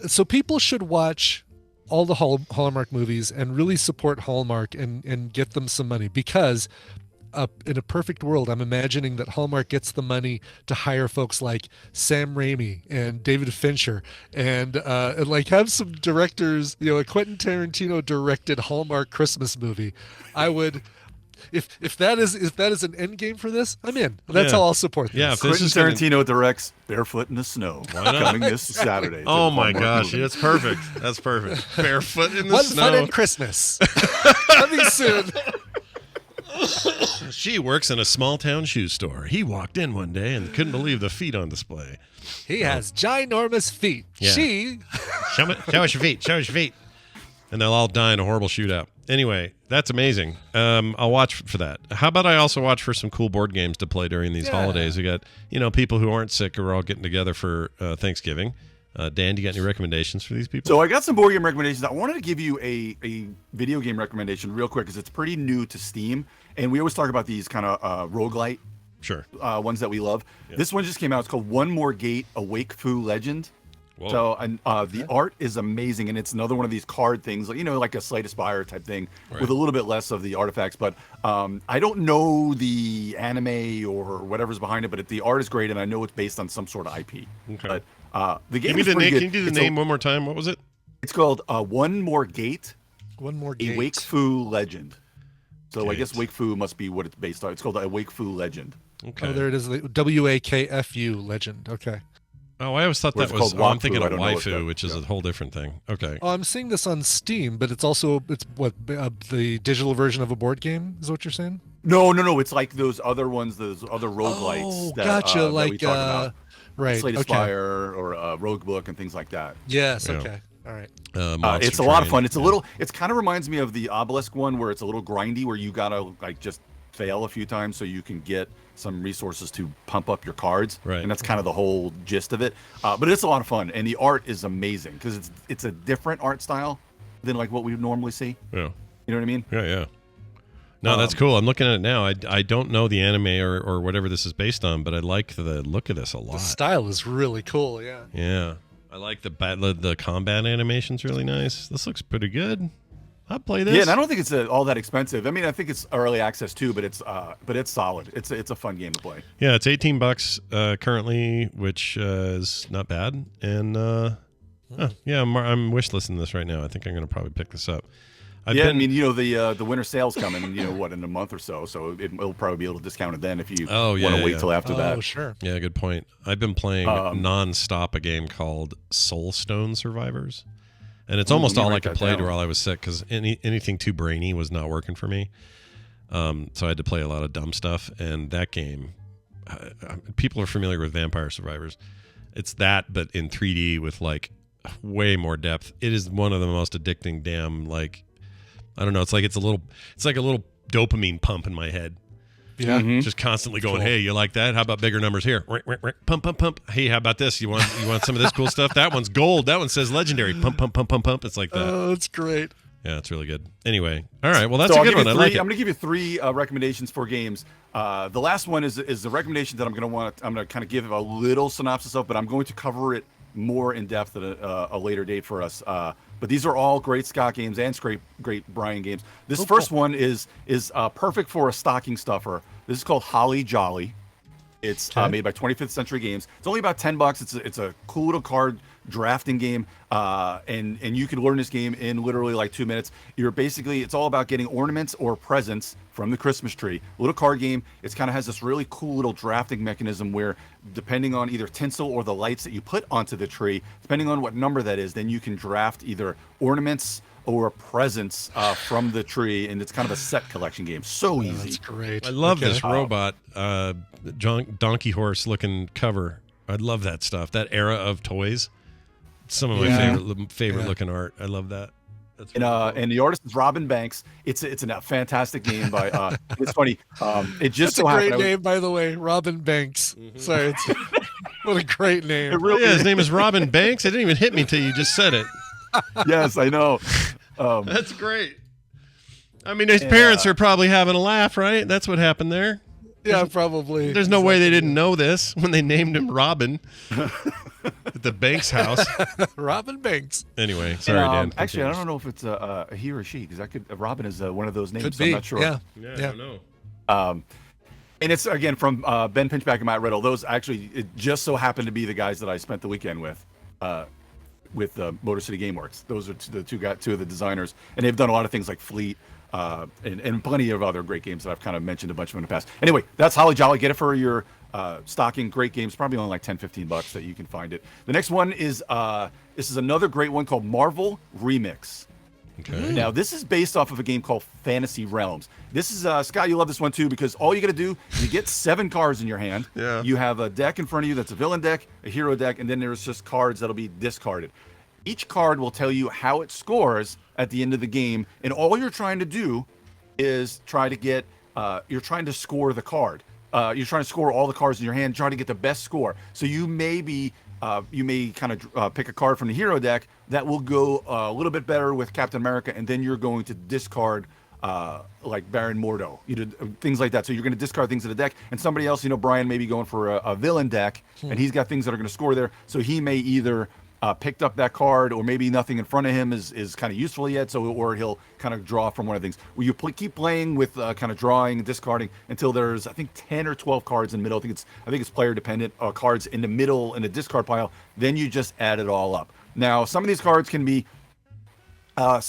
so people should watch all the Hallmark movies and really support Hallmark and get them some money because. In a perfect world, I'm imagining that Hallmark gets the money to hire folks like Sam Raimi and David Fincher and like have some directors, a Quentin Tarantino directed Hallmark Christmas movie. I would, if that is an end game for this, I'm in. That's how I'll support this. Yeah, if Quentin Tarantino directs Barefoot in the Snow coming this Saturday. Oh my gosh, that's perfect. That's perfect. Barefoot in the One snow. Fun in Christmas. Coming soon. She works in a small town shoe store. He walked in one day and couldn't believe the feet on display. He has ginormous feet. Yeah. She show us your feet. Show us your feet. And they'll all die in a horrible shootout. Anyway, that's amazing. I'll watch for that. How about I also watch for some cool board games to play during these holidays? We got people who aren't sick who are all getting together for Thanksgiving. Dan, do you got any recommendations for these people? So I got some board game recommendations. I wanted to give you a video game recommendation real quick because it's pretty new to Steam. And we always talk about these kind of roguelite ones that we love. Yeah. This one just came out. It's called One More Gate, A Wake Fu Legend. Whoa. So the art is amazing, and it's another one of these card things, like a Slay to Spire type thing, with a little bit less of the artifacts. But I don't know the anime or whatever's behind it, but the art is great, and I know it's based on some sort of IP. Okay. But the game is pretty good. Can you do the name one more time? What was it? It's called One More Gate. One More Gate. A Wake Fu Legend. So I guess Wake Fu must be what it's based on. It's called a Wake Fu Legend. Okay. Oh, there it is. WAKFU Legend. Okay. Oh, I always thought that was. I'm thinking of waifu, which is a whole different thing. Okay. Oh, I'm seeing this on Steam, but it's what the digital version of a board game is what you're saying? No. It's like those other ones, those other roguelites. Oh, gotcha. That we talk about. Right. Slay to Spire or Rogue Book and things like that. Yes. Okay. All right. It's a lot of fun. It's it kind of reminds me of the Obelisk one where it's a little grindy, where you gotta just fail a few times so you can get some resources to pump up your cards. Right. And that's kind of the whole gist of it. But it's a lot of fun, and the art is amazing because it's a different art style than like what we would normally see. Yeah. You know what I mean? Yeah. No, that's cool. I'm looking at it now. I don't know the anime or whatever this is based on, but I like the look of this a lot. The style is really cool. Yeah. Yeah. I like the combat animation's really nice. This looks pretty good. I'll play this. Yeah, and I don't think it's all that expensive. I mean, I think it's early access too, but it's solid. It's a fun game to play. Yeah, it's $18 currently, which is not bad. And I'm wish listing this right now. I think I'm going to probably pick this up. I mean, the winter sale's coming, in a month or so. So it'll probably be a little discounted then if you want to wait till after that. Oh, sure. Yeah, good point. I've been playing nonstop a game called Soulstone Survivors. And it's almost all I could play while I was sick because anything too brainy was not working for me. So I had to play a lot of dumb stuff. And that game, people are familiar with Vampire Survivors. It's that, but in 3D with like way more depth. It is one of the most addicting damn I don't know. It's like a little dopamine pump in my head. Yeah. Mm-hmm. Just constantly going, hey, you like that? How about bigger numbers here? Pump, pump, pump. Hey, how about this? You want some of this cool stuff? That one's gold. That one says legendary. Pump, pump, pump, pump, pump. It's like that. Oh, that's great. Yeah, it's really good. Anyway, all right. Well, that's So a good one. I like it. I'm going to give you 3 recommendations for games. The last one is the recommendation that I'm going to kind of give a little synopsis of, but I'm going to cover it more in depth at a later date for us. But these are all great Scott games and great Brian games. This first one is perfect for a stocking stuffer. This is called Holly Jolly. It's made by 25th Century Games. It's only about $10. It's a cool little card drafting game, and you can learn this game in literally like 2 minutes. It's all about getting ornaments or presents from the Christmas tree. Little card game. It kind of has this really cool little drafting mechanism where, depending on either tinsel or the lights that you put onto the tree, depending on what number that is, then you can draft either ornaments or presents from the tree, and it's kind of a set collection game. So easy. That's great. I love this robot donkey horse looking cover. I love that stuff. That era of toys. Some of my favorite looking art. I love that. That's and the artist is Robin Banks. It's a fantastic game by. It's funny. It just That's so a great happened. name, by the way, Robin Banks. Sorry, what a great name. It really his name is Robin Banks. It didn't even hit me till you just said it. Yes, I know. That's great. I mean, his parents are probably having a laugh, right? That's what happened there. Yeah, probably. There's no way they didn't know this when they named him Robin at the Banks house. Robin Banks. Anyway, sorry, Dan. Actually, I don't know if it's a he or a she, because Robin is one of those names. Could so be. I'm not sure. Yeah. I don't know. And it's again from Ben Pinchback and Matt Riddle. Those actually it just so happened to be the guys that I spent the weekend with Motor City Gameworks. Those are two of the designers, and they've done a lot of things like Fleet. And plenty of other great games that I've kind of mentioned a bunch of in the past. Anyway, that's Holly Jolly. Get it for your stocking. Great games. Probably only like $10-15 that you can find it. The next one is this is another great one called Marvel Remix. Okay. Now, this is based off of a game called Fantasy Realms. This is, Scott, you love this one too, because all you got to do, you get 7 cards in your hand. Yeah. You have a deck in front of you that's a villain deck, a hero deck, and then there's just cards that'll be discarded. Each card will tell you how it scores at the end of the game, and all you're trying to do is try to get, you're trying to score the card. You're trying to score all the cards in your hand, trying to get the best score. So you may kind of pick a card from the hero deck that will go a little bit better with Captain America, and then you're going to discard like Baron Mordo, things like that. So you're going to discard things in the deck, and somebody else, Brian may be going for a villain deck, and he's got things that are going to score there. So he may either picked up that card, or maybe nothing in front of him is kind of useful yet, or he'll kind of draw from one of the things. Where you keep playing with kind of drawing and discarding until there's, I think, 10 or 12 cards in the middle. I think it's player dependent. Cards in the middle in the discard pile. Then you just add it all up. Now, some of these cards can be a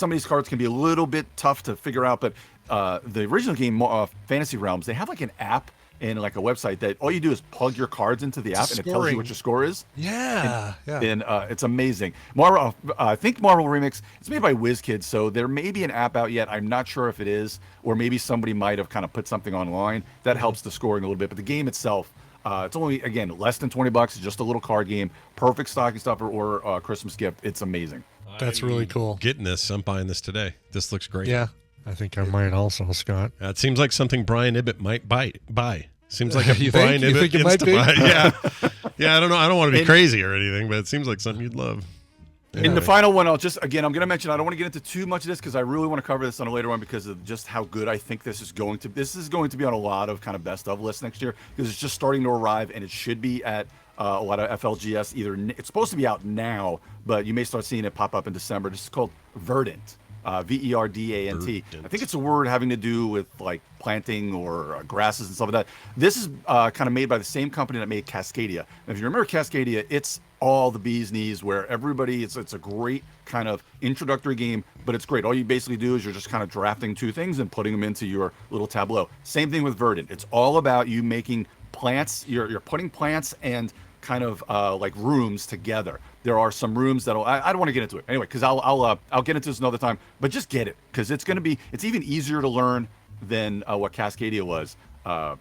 little bit tough to figure out, but the original game, Fantasy Realms, they have like an app and like a website that all you do is plug your cards into the app, and it tells you what your score is. Yeah, and it's amazing. I think Marvel Remix, it's made by WizKids, so there may be an app out yet. I'm not sure if it is, or maybe somebody might have kind of put something online that helps the scoring a little bit. But the game itself, it's only, again, less than $20. It's just a little card game, perfect stocking stuffer or Christmas gift. It's amazing. That's really cool. Getting this, I'm buying this today. This looks great. Yeah. I think I might also, Scott. It seems like something Brian Ibbett might buy. Seems like a You Brian think? You Ibbett think it might be? Insta-buy. Yeah. I don't know. I don't want to be crazy or anything, but it seems like something you'd love. And the final one, I'm going to mention, I don't want to get into too much of this because I really want to cover this on a later one because of just how good I think this is going to be on a lot of kind of best of lists next year, because it's just starting to arrive, and it should be at a lot of FLGS. It's supposed to be out now, but you may start seeing it pop up in December. This is called Verdant. Verdant. I think it's a word having to do with like planting or grasses and stuff like that. This is kind of made by the same company that made Cascadia. And if you remember Cascadia, it's all the bee's knees, where everybody, it's a great kind of introductory game, but it's great. All you basically do is you're just kind of drafting 2 things and putting them into your little tableau. Same thing with Verdant. It's all about you making plants. You're putting plants and kind of like rooms together. There are some rooms that'll, I don't want to get into it anyway, because I'll get into this another time, but just get it, because it's even easier to learn than what Cascadia was,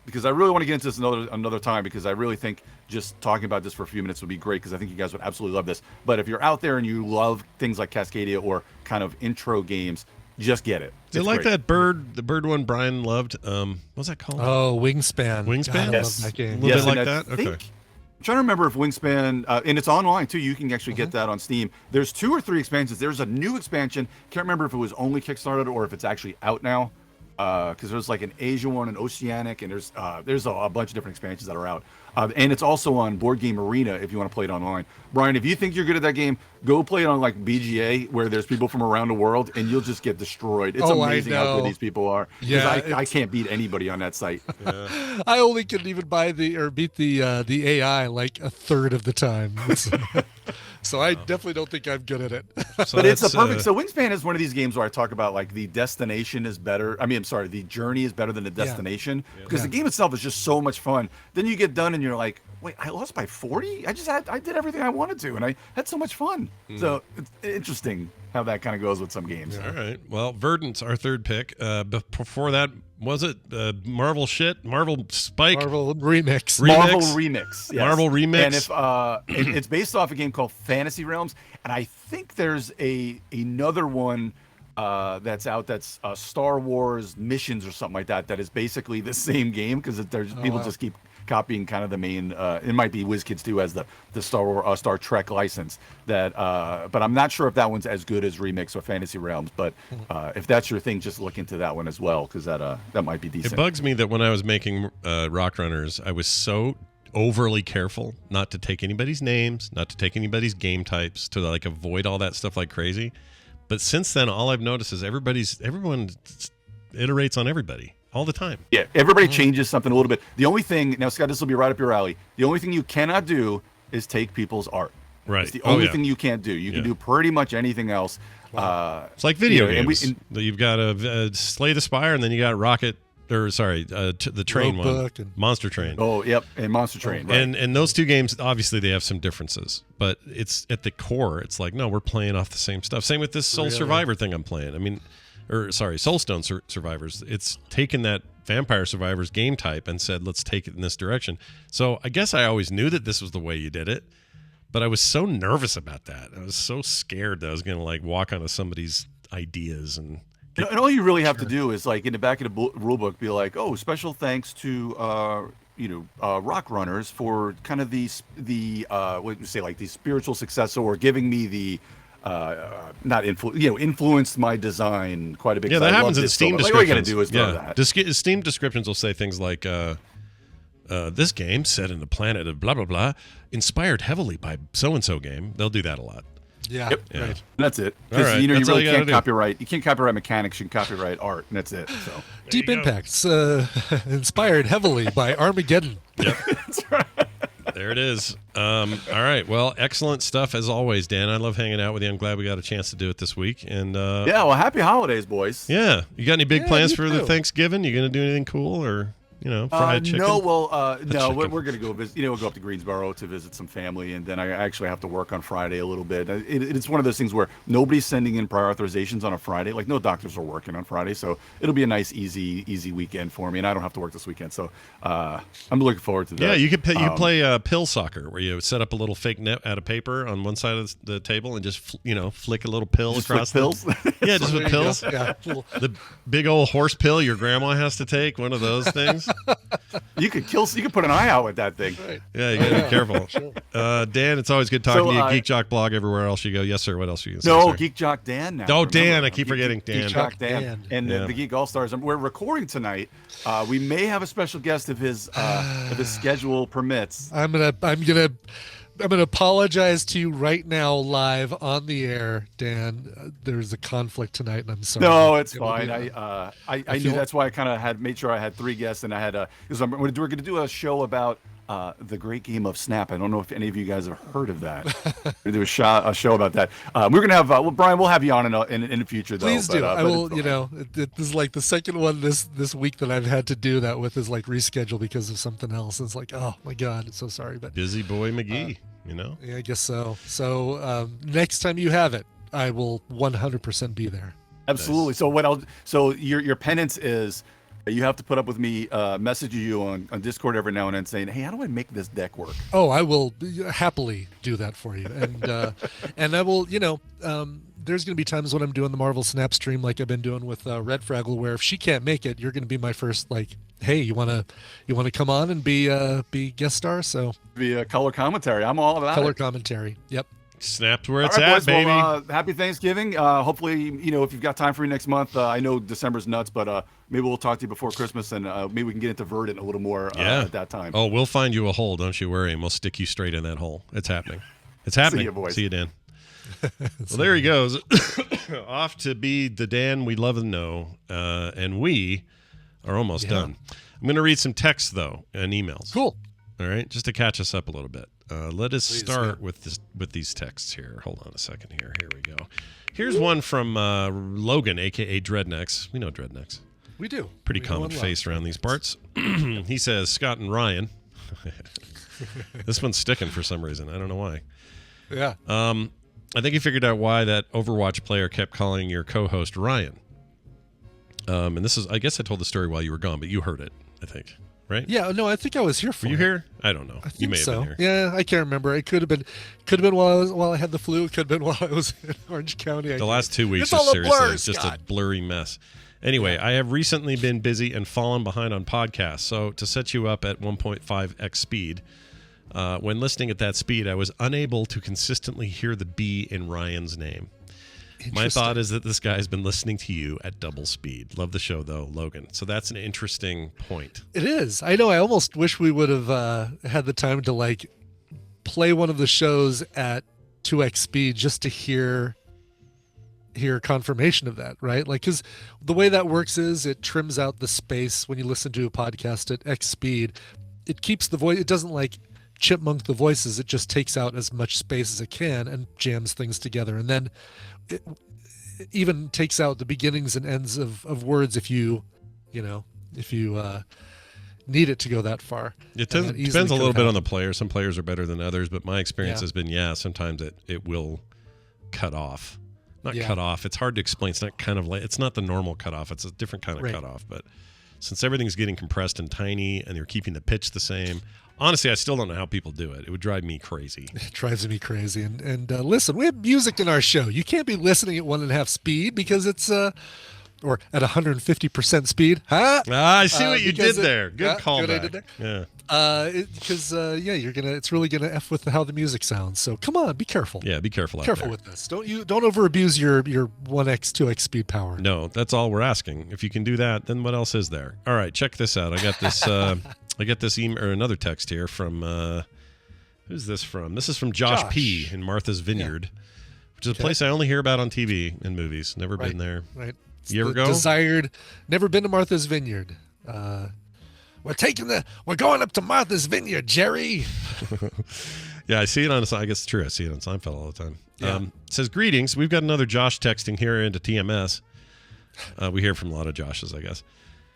because I really want to get into this another time, because I really think just talking about this for a few minutes would be great, because I think you guys would absolutely love this. But if you're out there and you love things like Cascadia or kind of intro games, just get it. Do you like that the bird one Brian loved? What's that called? Oh, Wingspan. Wingspan? God, I love that game. A little bit like that? Okay. I'm trying to remember if Wingspan, and it's online too. You can actually get that on Steam. There's 2 or 3 expansions. There's a new expansion. Can't remember if it was only Kickstarted or if it's actually out now. Because there's like an Asia one, an Oceanic, and there's a bunch of different expansions that are out. And it's also on Board Game Arena if you want to play it online. Brian, if you think you're good at that game, go play it on like BGA where there's people from around the world, and you'll just get destroyed. It's amazing how good these people are. Yeah, I can't beat anybody on that site. Yeah. I only can even beat the AI like a third of the time. So I definitely don't think I'm good at it. But it's a perfect. So Wingspan is one of these games where I talk about like the destination is better. I mean, I'm sorry, the journey is better than the destination because the game itself is just so much fun. Then you get done and you're like, wait, I lost by 40? I did everything I wanted to, and I had so much fun. So it's interesting how that kind of goes with some games. All right. Well, Verdant's our third pick. Before that, was it Marvel shit? Marvel Spike? Marvel Remix. Marvel Remix. Yes. Marvel Remix. And if it's based off a game called Fantasy Realms, and I think there's another one that's out that's Star Wars Missions or something like that. That is basically the same game because there's people just keep copying kind of the main. It might be WizKids too as the Star Trek license. But I'm not sure if that one's as good as Remix or Fantasy Realms. But if that's your thing, just look into that one as well because that might be decent. It bugs me that when I was making Rock Runners, I was so overly careful not to take anybody's names, not to take anybody's game types, to like avoid all that stuff like crazy. But since then, all I've noticed is everyone iterates on everybody all the time. Yeah, everybody changes something a little bit. The only thing, now Scott, this will be right up your alley. The only thing you cannot do is take people's art. Right. It's the only thing you can't do. You can do pretty much anything else. It's like video games. You've got a Slay the Spire, and then you got Rocket. The train one, Monster Train. Oh, yep, and Monster Train. Right. And those two games, obviously, they have some differences, but it's at the core. It's like, no, we're playing off the same stuff. Same with this Soul Survivor thing I'm playing. I mean, Soulstone Survivors. It's taken that Vampire Survivors game type and said, let's take it in this direction. So I guess I always knew that this was the way you did it, but I was so nervous about that. I was so scared that I was going to like walk onto somebody's ideas and. And all you really have to do is, like, in the back of the rule book, be like, "Oh, special thanks to Rock Runners for kind of the spiritual successor, or giving me the influenced my design quite a bit." Yeah, that happens in Steam descriptions. All you got to do is throw that. Steam descriptions will say things like, "This game set in the planet of blah blah blah, inspired heavily by so and so game." They'll do that a lot. Yeah, yep. Right. And that's it. Right. You really can't copyright. You can't copyright mechanics. You can copyright art, and that's it. So Deep Impact's inspired heavily by Armageddon. Yep. That's right. There it is. All right. Well, excellent stuff as always, Dan. I love hanging out with you. I'm glad we got a chance to do it this week. And yeah. Well, happy holidays, boys. Yeah. You got any big plans for the Thanksgiving? You gonna do anything cool or? Fried chicken? No, we're going to go visit. We'll go up to Greensboro to visit some family, and then I actually have to work on Friday a little bit. It's one of those things where nobody's sending in prior authorizations on a Friday. Like, no doctors are working on Friday, so it'll be a nice, easy weekend for me, and I don't have to work this weekend, so I'm looking forward to that. Yeah, you could play pill soccer, where you set up a little fake net out of paper on one side of the table and just flick a little pill across. Pills? Yeah, just with pills. Yeah. The big old horse pill your grandma has to take. One of those things. You could put an eye out with that thing. Right. Yeah, you gotta be careful. Dan, it's always good talking to you. Geek Jock blog everywhere else you go. Yes, sir. What else are you gonna say? No, Geek Jock Dan now. Oh, Dan, I keep forgetting Dan. Geek Jock Dan. And the Geek All Stars. We're recording tonight. We may have a special guest if his schedule permits. I'm gonna apologize to you right now, live on the air, Dan. There's a conflict tonight, and I'm sorry. No, it's fine. I knew that's why I kind of made sure I had 3 guests, and I had because we're going to do a show about the great game of Snap. I don't know if any of you guys have heard of that. We do a show about that. We're going to have Brian. We'll have you on in the future, though. Please do. I will. This is like the second one this week that I've had to do that with is like reschedule because of something else. It's like, oh my God, I'm so sorry, but busy boy McGee. Yeah, I guess so. So next time you have it, I will 100% be there. Absolutely. Nice. So your penance is you have to put up with me messaging you on Discord every now and then saying, hey, how do I make this deck work? Oh, I will happily do that for you. And and I will, there's going to be times when I'm doing the Marvel Snap stream like I've been doing with Red Fraggle, where if she can't make it, you're going to be my first hey, you wanna come on and be guest star? So Be a color commentary. I'm all about color it. commentary. Yep. Snapped where it's All right, at, boys, baby. well, happy Thanksgiving. Hopefully, if you've got time for me next month, I know December's nuts, but maybe we'll talk to you before Christmas, and maybe we can get into Verdant a little more at that time. Oh, we'll find you a hole. Don't you worry, and we'll stick you straight in that hole. It's happening. It's happening. See you, boys. See you, Dan. Well, there he goes. Off to be the Dan we love and know, and we are almost done. I'm going to read some texts, though, and emails. Cool. All right, just to catch us up a little bit. Let us start with these texts here. Hold on a second here. Here we go. Here's one from Logan, a.k.a. Dreadnecks. We know Dreadnecks. We do. Pretty common face around these parts. He says, Scott and Ryan. This one's sticking for some reason. I don't know why. Yeah. I think he figured out why that Overwatch player kept calling your co-host Ryan. And this is, I guess I told the story while you were gone, but you heard it, I think. Right? Yeah, no, I think I was here for Were you it. here? I don't know. I think you may so. have been here. Yeah, I can't remember. It could have been while I had the flu. It could have been while I was in Orange County. The last 2 weeks It's are all a seriously blur, it's just Scott. a blurry mess. Anyway, I have recently been busy and fallen behind on podcasts. So to set you up at 1.5x speed, when listening at that speed, I was unable to consistently hear the B in Ryan's name. My thought is that this guy has been listening to you at double speed. Love the show, though, Logan. So that's an interesting point. It is. I know. I almost wish we would have had the time to play one of the shows at 2x speed just to hear confirmation of that, right? Because the way that works is it trims out the space when you listen to a podcast at X speed. It keeps the voice. It doesn't chipmunk the voices. It just takes out as much space as it can and jams things together. And then it even takes out the beginnings and ends of words if you need it to go that far. It depends a little bit on the player. Some players are better than others, but my experience has been, sometimes it will cut off. Not cut off. It's hard to explain. It's not it's not the normal cut off. It's a different kind of cut off. But since everything's getting compressed and tiny and you're keeping the pitch the same, honestly, I still don't know how people do it. It would drive me crazy. It drives me crazy. And listen, we have music in our show. You can't be listening at 1.5 speed because it's or at 150% speed. Huh? I see what you did there. Good callback. Good I did there. Yeah. Because it's really gonna F with how the music sounds. So come on, be careful. Yeah, be careful. Careful with this. Don't over abuse your 1x 2x speed power. No, that's all we're asking. If you can do that, then what else is there? All right, check this out. I got this. I get this email or another text here from who's this from? This is from Josh P. in Martha's Vineyard, which is a place I only hear about on TV and movies. Never been there. Right. You ever go? Never been to Martha's Vineyard. We're going up to Martha's Vineyard, Jerry. Yeah, I see it on. I guess it's true. I see it on Seinfeld all the time. Yeah. It says, greetings. We've got another Josh texting here into TMS. We hear from a lot of Joshes, I guess.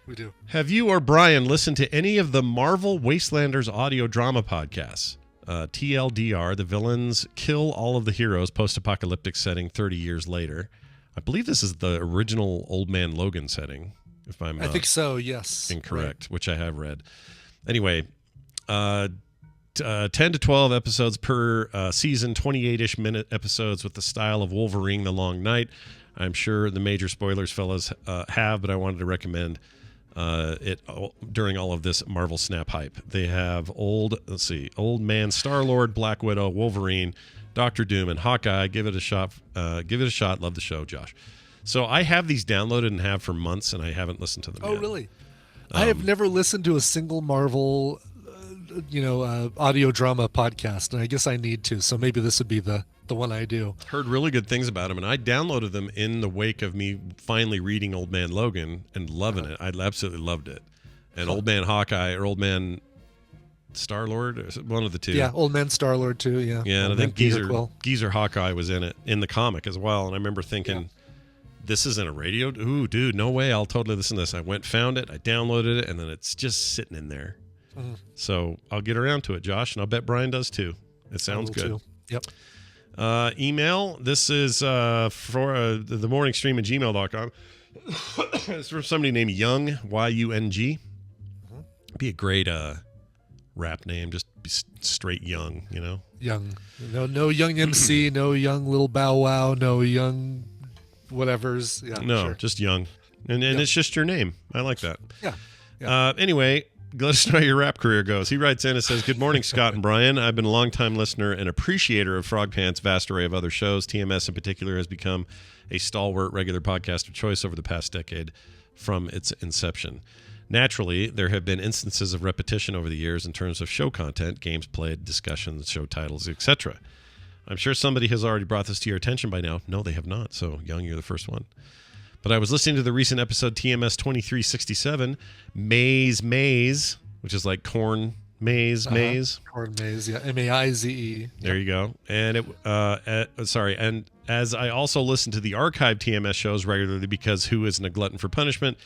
We do. Have you or Brian listened to any of the Marvel Wastelanders audio drama podcasts? TLDR, the villains kill all of the heroes, post-apocalyptic setting 30 years later. I believe this is the original Old Man Logan setting, if I'm I think so, yes. incorrect, which I have read. Anyway, 10 to 12 episodes per season, 28-ish minute episodes with the style of Wolverine the Long Night. I'm sure the major spoilers fellas have, but I wanted to recommend it during all of this Marvel Snap hype. They have Old Man Star-Lord, Black Widow, Wolverine, Doctor Doom, and Hawkeye. Give it a shot. Love the show, Josh. So I have these downloaded and have for months, and I haven't listened to them yet. Oh, really? I have never listened to a single Marvel, audio drama podcast, and I guess I need to. So maybe this would be the one I do. Heard really good things about them, and I downloaded them in the wake of me finally reading Old Man Logan and loving it. I absolutely loved it. And Old Man Hawkeye or Old Man Star-Lord, one of the two. Yeah, Old Man Star-Lord too, yeah. Yeah, and Old I think Geezer Hawkeye was in it, in the comic as well. And I remember thinking, this isn't a radio? Ooh, dude, no way. I'll totally listen to this. I went, found it, I downloaded it, and then it's just sitting in there. Mm-hmm. So I'll get around to it, Josh, and I'll bet Brian does too. It sounds good. Too. Yep. Email. This is for the morning stream at gmail.com. It's from somebody named Young, Y-U-N-G. Be a great rap name, just be straight Young, Young. No Young MC, no Young Little Bow Wow, no Young whatevers. Yeah, no, sure. just Young. And it's just your name. I like that. Yeah. Anyway, let us know how your rap career goes. He writes in and says, "Good morning, Scott and Brian. I've been a longtime listener and appreciator of Frog Pants' vast array of other shows. TMS in particular has become a stalwart regular podcast of choice over the past decade from its inception. Naturally, there have been instances of repetition over the years in terms of show content, games played, discussions, show titles, etc. I'm sure somebody has already brought this to your attention by now. No, they have not. So, Young, you're the first one. But I was listening to the recent episode TMS 2367, Maze, which is like corn maze. Corn maze, yeah. M-A-I-Z-E. There you go. And and as I also listen to the archived TMS shows regularly because who isn't a glutton for punishment,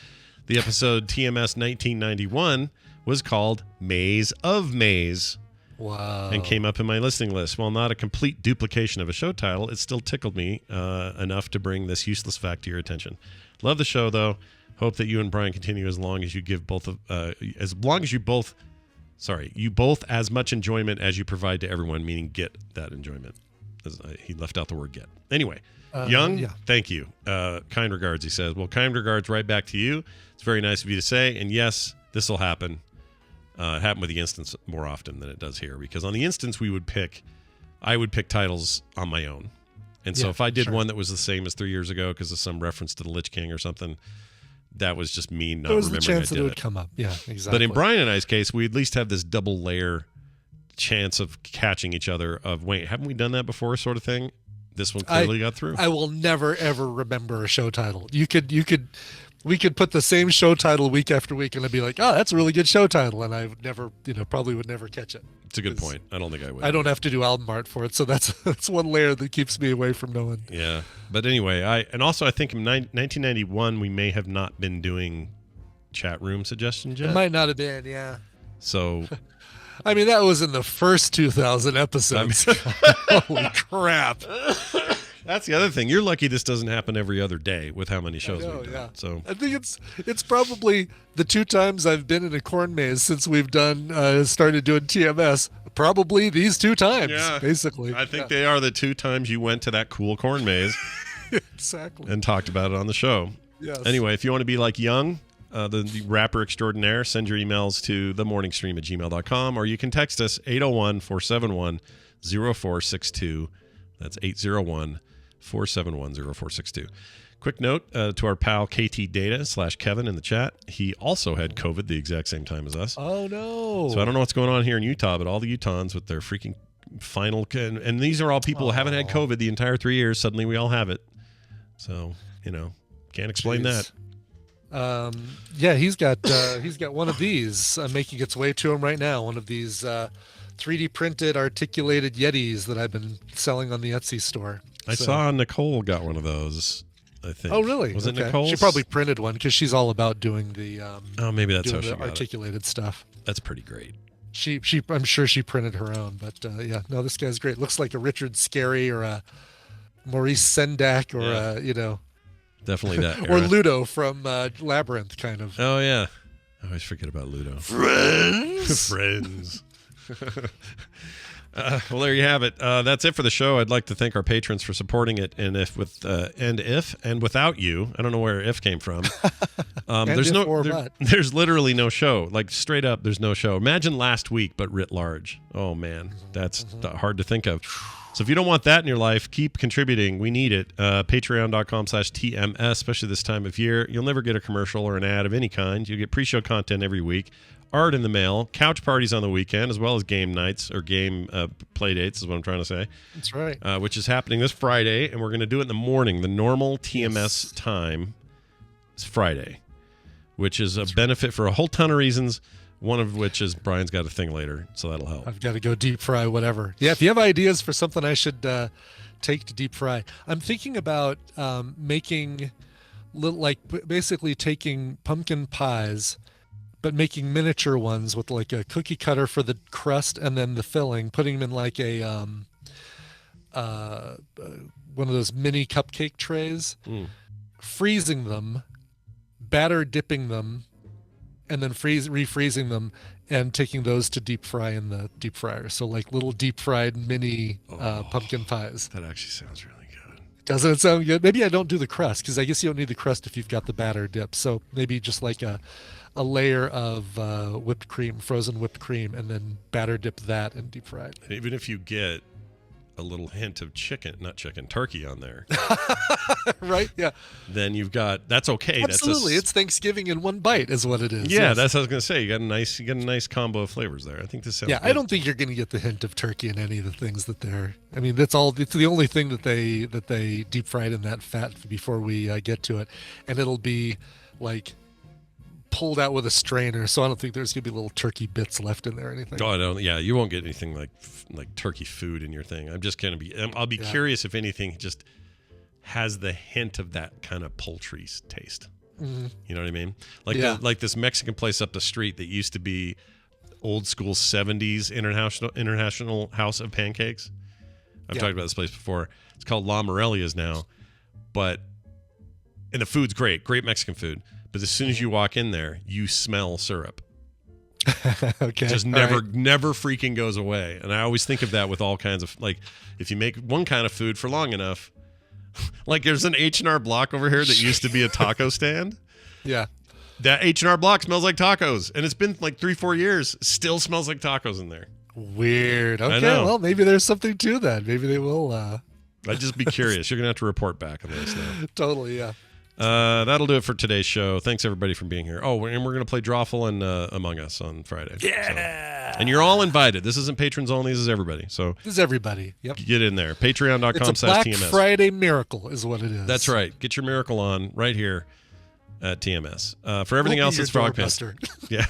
the episode TMS 1991 was called Maze of Maze. Wow. And came up in my listening list. While not a complete duplication of a show title, it still tickled me enough to bring this useless fact to your attention. Love the show, though. Hope that you and Brian continue as long as you give you both as much enjoyment as you provide to everyone, meaning get that enjoyment. He left out the word get. Anyway, Young, thank you. Kind regards, he says. Well, kind regards right back to you. It's very nice of you to say. And yes, this will happen. It happened with the Instance more often than it does here, because on the Instance I would pick titles on my own. And so if I did one that was the same as 3 years ago because of some reference to the Lich King or something, that was just me not remembering. There was the chance that it would come up. Yeah, exactly. But in Brian and I's case, we at least have this double layer chance of catching each other of, wait, haven't we done that before sort of thing? This one clearly got through. I will never, ever remember a show title. We could put the same show title week after week, and I'd be like, "Oh, that's a really good show title," and I would never, probably would never catch it. It's a good point. I don't think I would. I don't have to do album art for it, so that's one layer that keeps me away from knowing. Yeah, but anyway, I think in 1991 we may have not been doing chat room suggestions yet. It might not have been, yeah. So, I mean, that was in the first 2,000 episodes. Holy crap! That's the other thing. You're lucky this doesn't happen every other day with how many shows we've done. Yeah. So I think it's probably the 2 times I've been in a corn maze since we've started doing TMS. Probably these 2 times, basically. I think they are the 2 times you went to that cool corn maze. Exactly. And talked about it on the show. Yes. Anyway, if you want to be like Young, the rapper extraordinaire, send your emails to themorningstream@gmail.com, or you can text us 801-471-0462. That's 801-471-0462. Quick note to our pal KT Data /Kevin in the chat. He also had COVID the exact same time as us. Oh, no. So I don't know what's going on here in Utah, but all the Utahns with their freaking final... And these are all people who haven't had COVID the entire 3 years. Suddenly we all have it. So, can't explain that. He's got one of these making its way to him right now. One of these 3D printed articulated Yetis that I've been selling on the Etsy store. I saw Nicole got one of those, I think. Oh, really? Was it Nicole? She probably printed one because she's all about doing the maybe that's how she got articulated stuff. That's pretty great. She I'm sure she printed her own, but this guy's great. Looks like a Richard Scarry or a Maurice Sendak or definitely that or Ludo from Labyrinth, kind of. Oh yeah, I always forget about Ludo. Friends. Well, there you have it. That's it for the show. I'd like to thank our patrons for supporting it, and without you, I don't know where if came from. There's literally no show. Like straight up, there's no show. Imagine last week, but writ large. Oh man, that's hard to think of. So if you don't want that in your life, keep contributing. We need it. Patreon.com/TMS, especially this time of year. You'll never get a commercial or an ad of any kind. You'll get pre-show content every week, art in the mail, couch parties on the weekend, as well as game nights or game play dates is what I'm trying to say. That's right. Which is happening this Friday, and we're going to do it in the morning. The normal TMS time is Friday, which is a benefit for a whole ton of reasons. One of which is Brian's got a thing later, so that'll help. I've got to go deep fry whatever. Yeah, if you have ideas for something I should take to deep fry. I'm thinking about making basically taking pumpkin pies, but making miniature ones with like a cookie cutter for the crust and then the filling, putting them in like a one of those mini cupcake trays, freezing them, batter dipping them, and then refreezing them and taking those to deep fry in the deep fryer. So like little deep fried mini pumpkin pies. That actually sounds really good. Doesn't it sound good? Maybe I don't do the crust because I guess you don't need the crust if you've got the batter dip. So maybe just like a a layer of whipped cream, frozen whipped cream, and then batter dip that and deep fry it. And even if you get a little hint of turkey on there, right? Yeah. Then you've got that's okay. Absolutely, it's Thanksgiving in one bite, is what it is. Yeah, yes. that's what I was gonna say. You got a nice combo of flavors there. I think this sounds. Yeah, good. I don't think you're going to get the hint of turkey in any of the things that they're. I mean, it's the only thing that they deep fried in that fat before we get to it, and it'll be like pulled out with a strainer. So I don't think there's going to be little turkey bits left in there or anything. Oh, I don't. Yeah, you won't get anything like turkey food in your thing. I'm just gonna be. I'll be curious if anything just has the hint of that kind of poultry taste. Mm-hmm. You know what I mean? Like like this Mexican place up the street that used to be old school 70s international house of pancakes. I've talked about this place before. It's called La Morelia's now, and the food's great Mexican food. But as soon as you walk in there, you smell syrup. Okay. Just never freaking goes away. And I always think of that with all kinds of, like, if you make one kind of food for long enough, like there's an H&R Block over here that used to be a taco stand. Yeah. That H&R Block smells like tacos. And it's been like 3-4 years. Still smells like tacos in there. Weird. Okay, well, maybe there's something to that. Maybe they will. I'd just be curious. You're going to have to report back on this now. Totally, yeah. That'll do it for today's show. Thanks everybody for being here. Oh, and we're going to play Drawful and Among Us on Friday. Yeah. So. And you're all invited. This isn't patrons only. This is everybody. So this is everybody. Yep. Get in there. Patreon.com/TMS. It's a Black Friday miracle is what it is. That's right. Get your miracle on right here at TMS. For everything else, it's Frog Pants. Yeah.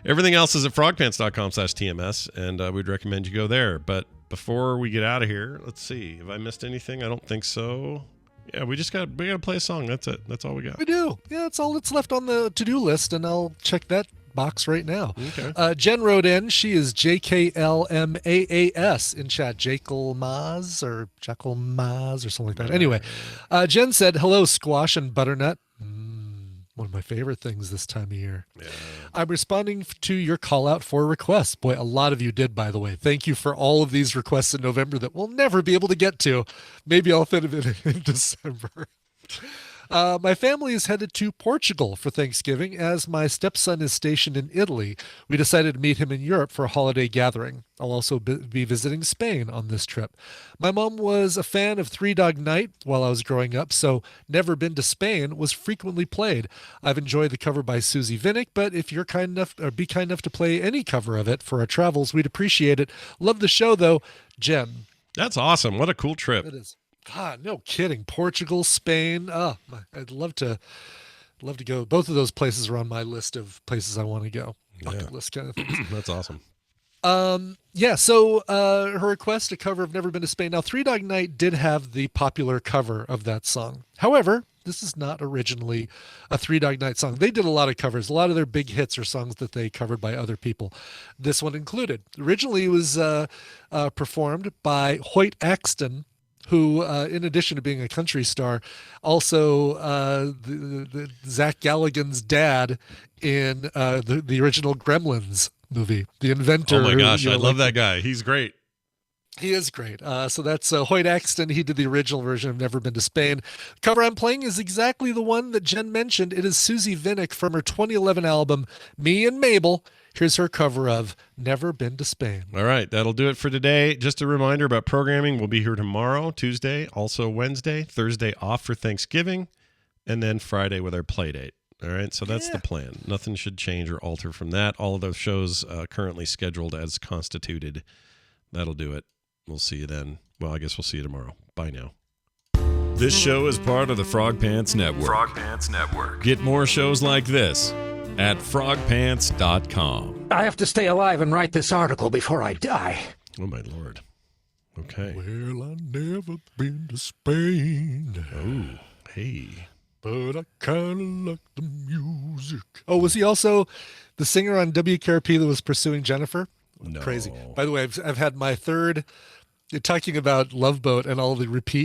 Everything else is at frogpants.com/TMS, and we'd recommend you go there. But before we get out of here, let's see. Have I missed anything? I don't think so. Yeah, we gotta play a song. That's it. That's all we got. We do. Yeah, that's all that's left on the to-do list, and I'll check that box right now. Okay. Jen wrote in. She is JKLMAAS in chat. Jekyll Maz or something like that. Anyway, Jen said, "Hello, squash and butternut." One of my favorite things this time of year. Yeah. I'm responding to your call out for requests. Boy, a lot of you did, by the way. Thank you for all of these requests in November that we'll never be able to get to. Maybe I'll fit them in December. My family is headed to Portugal for Thanksgiving as my stepson is stationed in Italy. We decided to meet him in Europe for a holiday gathering. I'll also be visiting Spain on this trip. My mom was a fan of Three Dog Night while I was growing up, so Never Been to Spain was frequently played. I've enjoyed the cover by Susie Vinnick, but if you're kind enough or be kind enough to play any cover of it for our travels, we'd appreciate it. Love the show, though. Jen. That's awesome. What a cool trip. It is. God, no kidding. Portugal, Spain. Oh, I'd love to go. Both of those places are on my list of places I want to go. Bucket list kind of things. That's awesome. So her request, a cover of Never Been to Spain. Now, Three Dog Night did have the popular cover of that song. However, this is not originally a Three Dog Night song. They did a lot of covers. A lot of their big hits are songs that they covered by other people. This one included. Originally, it was performed by Hoyt Axton, who, in addition to being a country star, also the Zach Galligan's dad in the original Gremlins movie, the inventor. Oh my gosh, I love that guy. He's great. He is great. So that's Hoyt Axton. He did the original version of Never Been to Spain. Cover I'm playing is exactly the one that Jen mentioned. It is Susie Vinnick from her 2011 album, Me and Mabel. Here's her cover of Never Been to Spain. All right, that'll do it for today. Just a reminder about programming. We'll be here tomorrow, Tuesday, also Wednesday, Thursday off for Thanksgiving, and then Friday with our play date. All right, so that's the plan. Nothing should change or alter from that. All of those shows currently scheduled as constituted. That'll do it. We'll see you then. Well, I guess we'll see you tomorrow. Bye now. This show is part of the Frog Pants Network. Frog Pants Network. Get more shows like this at frogpants.com. I have to stay alive and write this article before I die. Oh, my Lord. Okay. Well, I never been to Spain. Oh, hey. But I kind of like the music. Oh, was he also the singer on WKRP that was pursuing Jennifer? No. Crazy. By the way, I've had my third, talking about Love Boat and all the repeat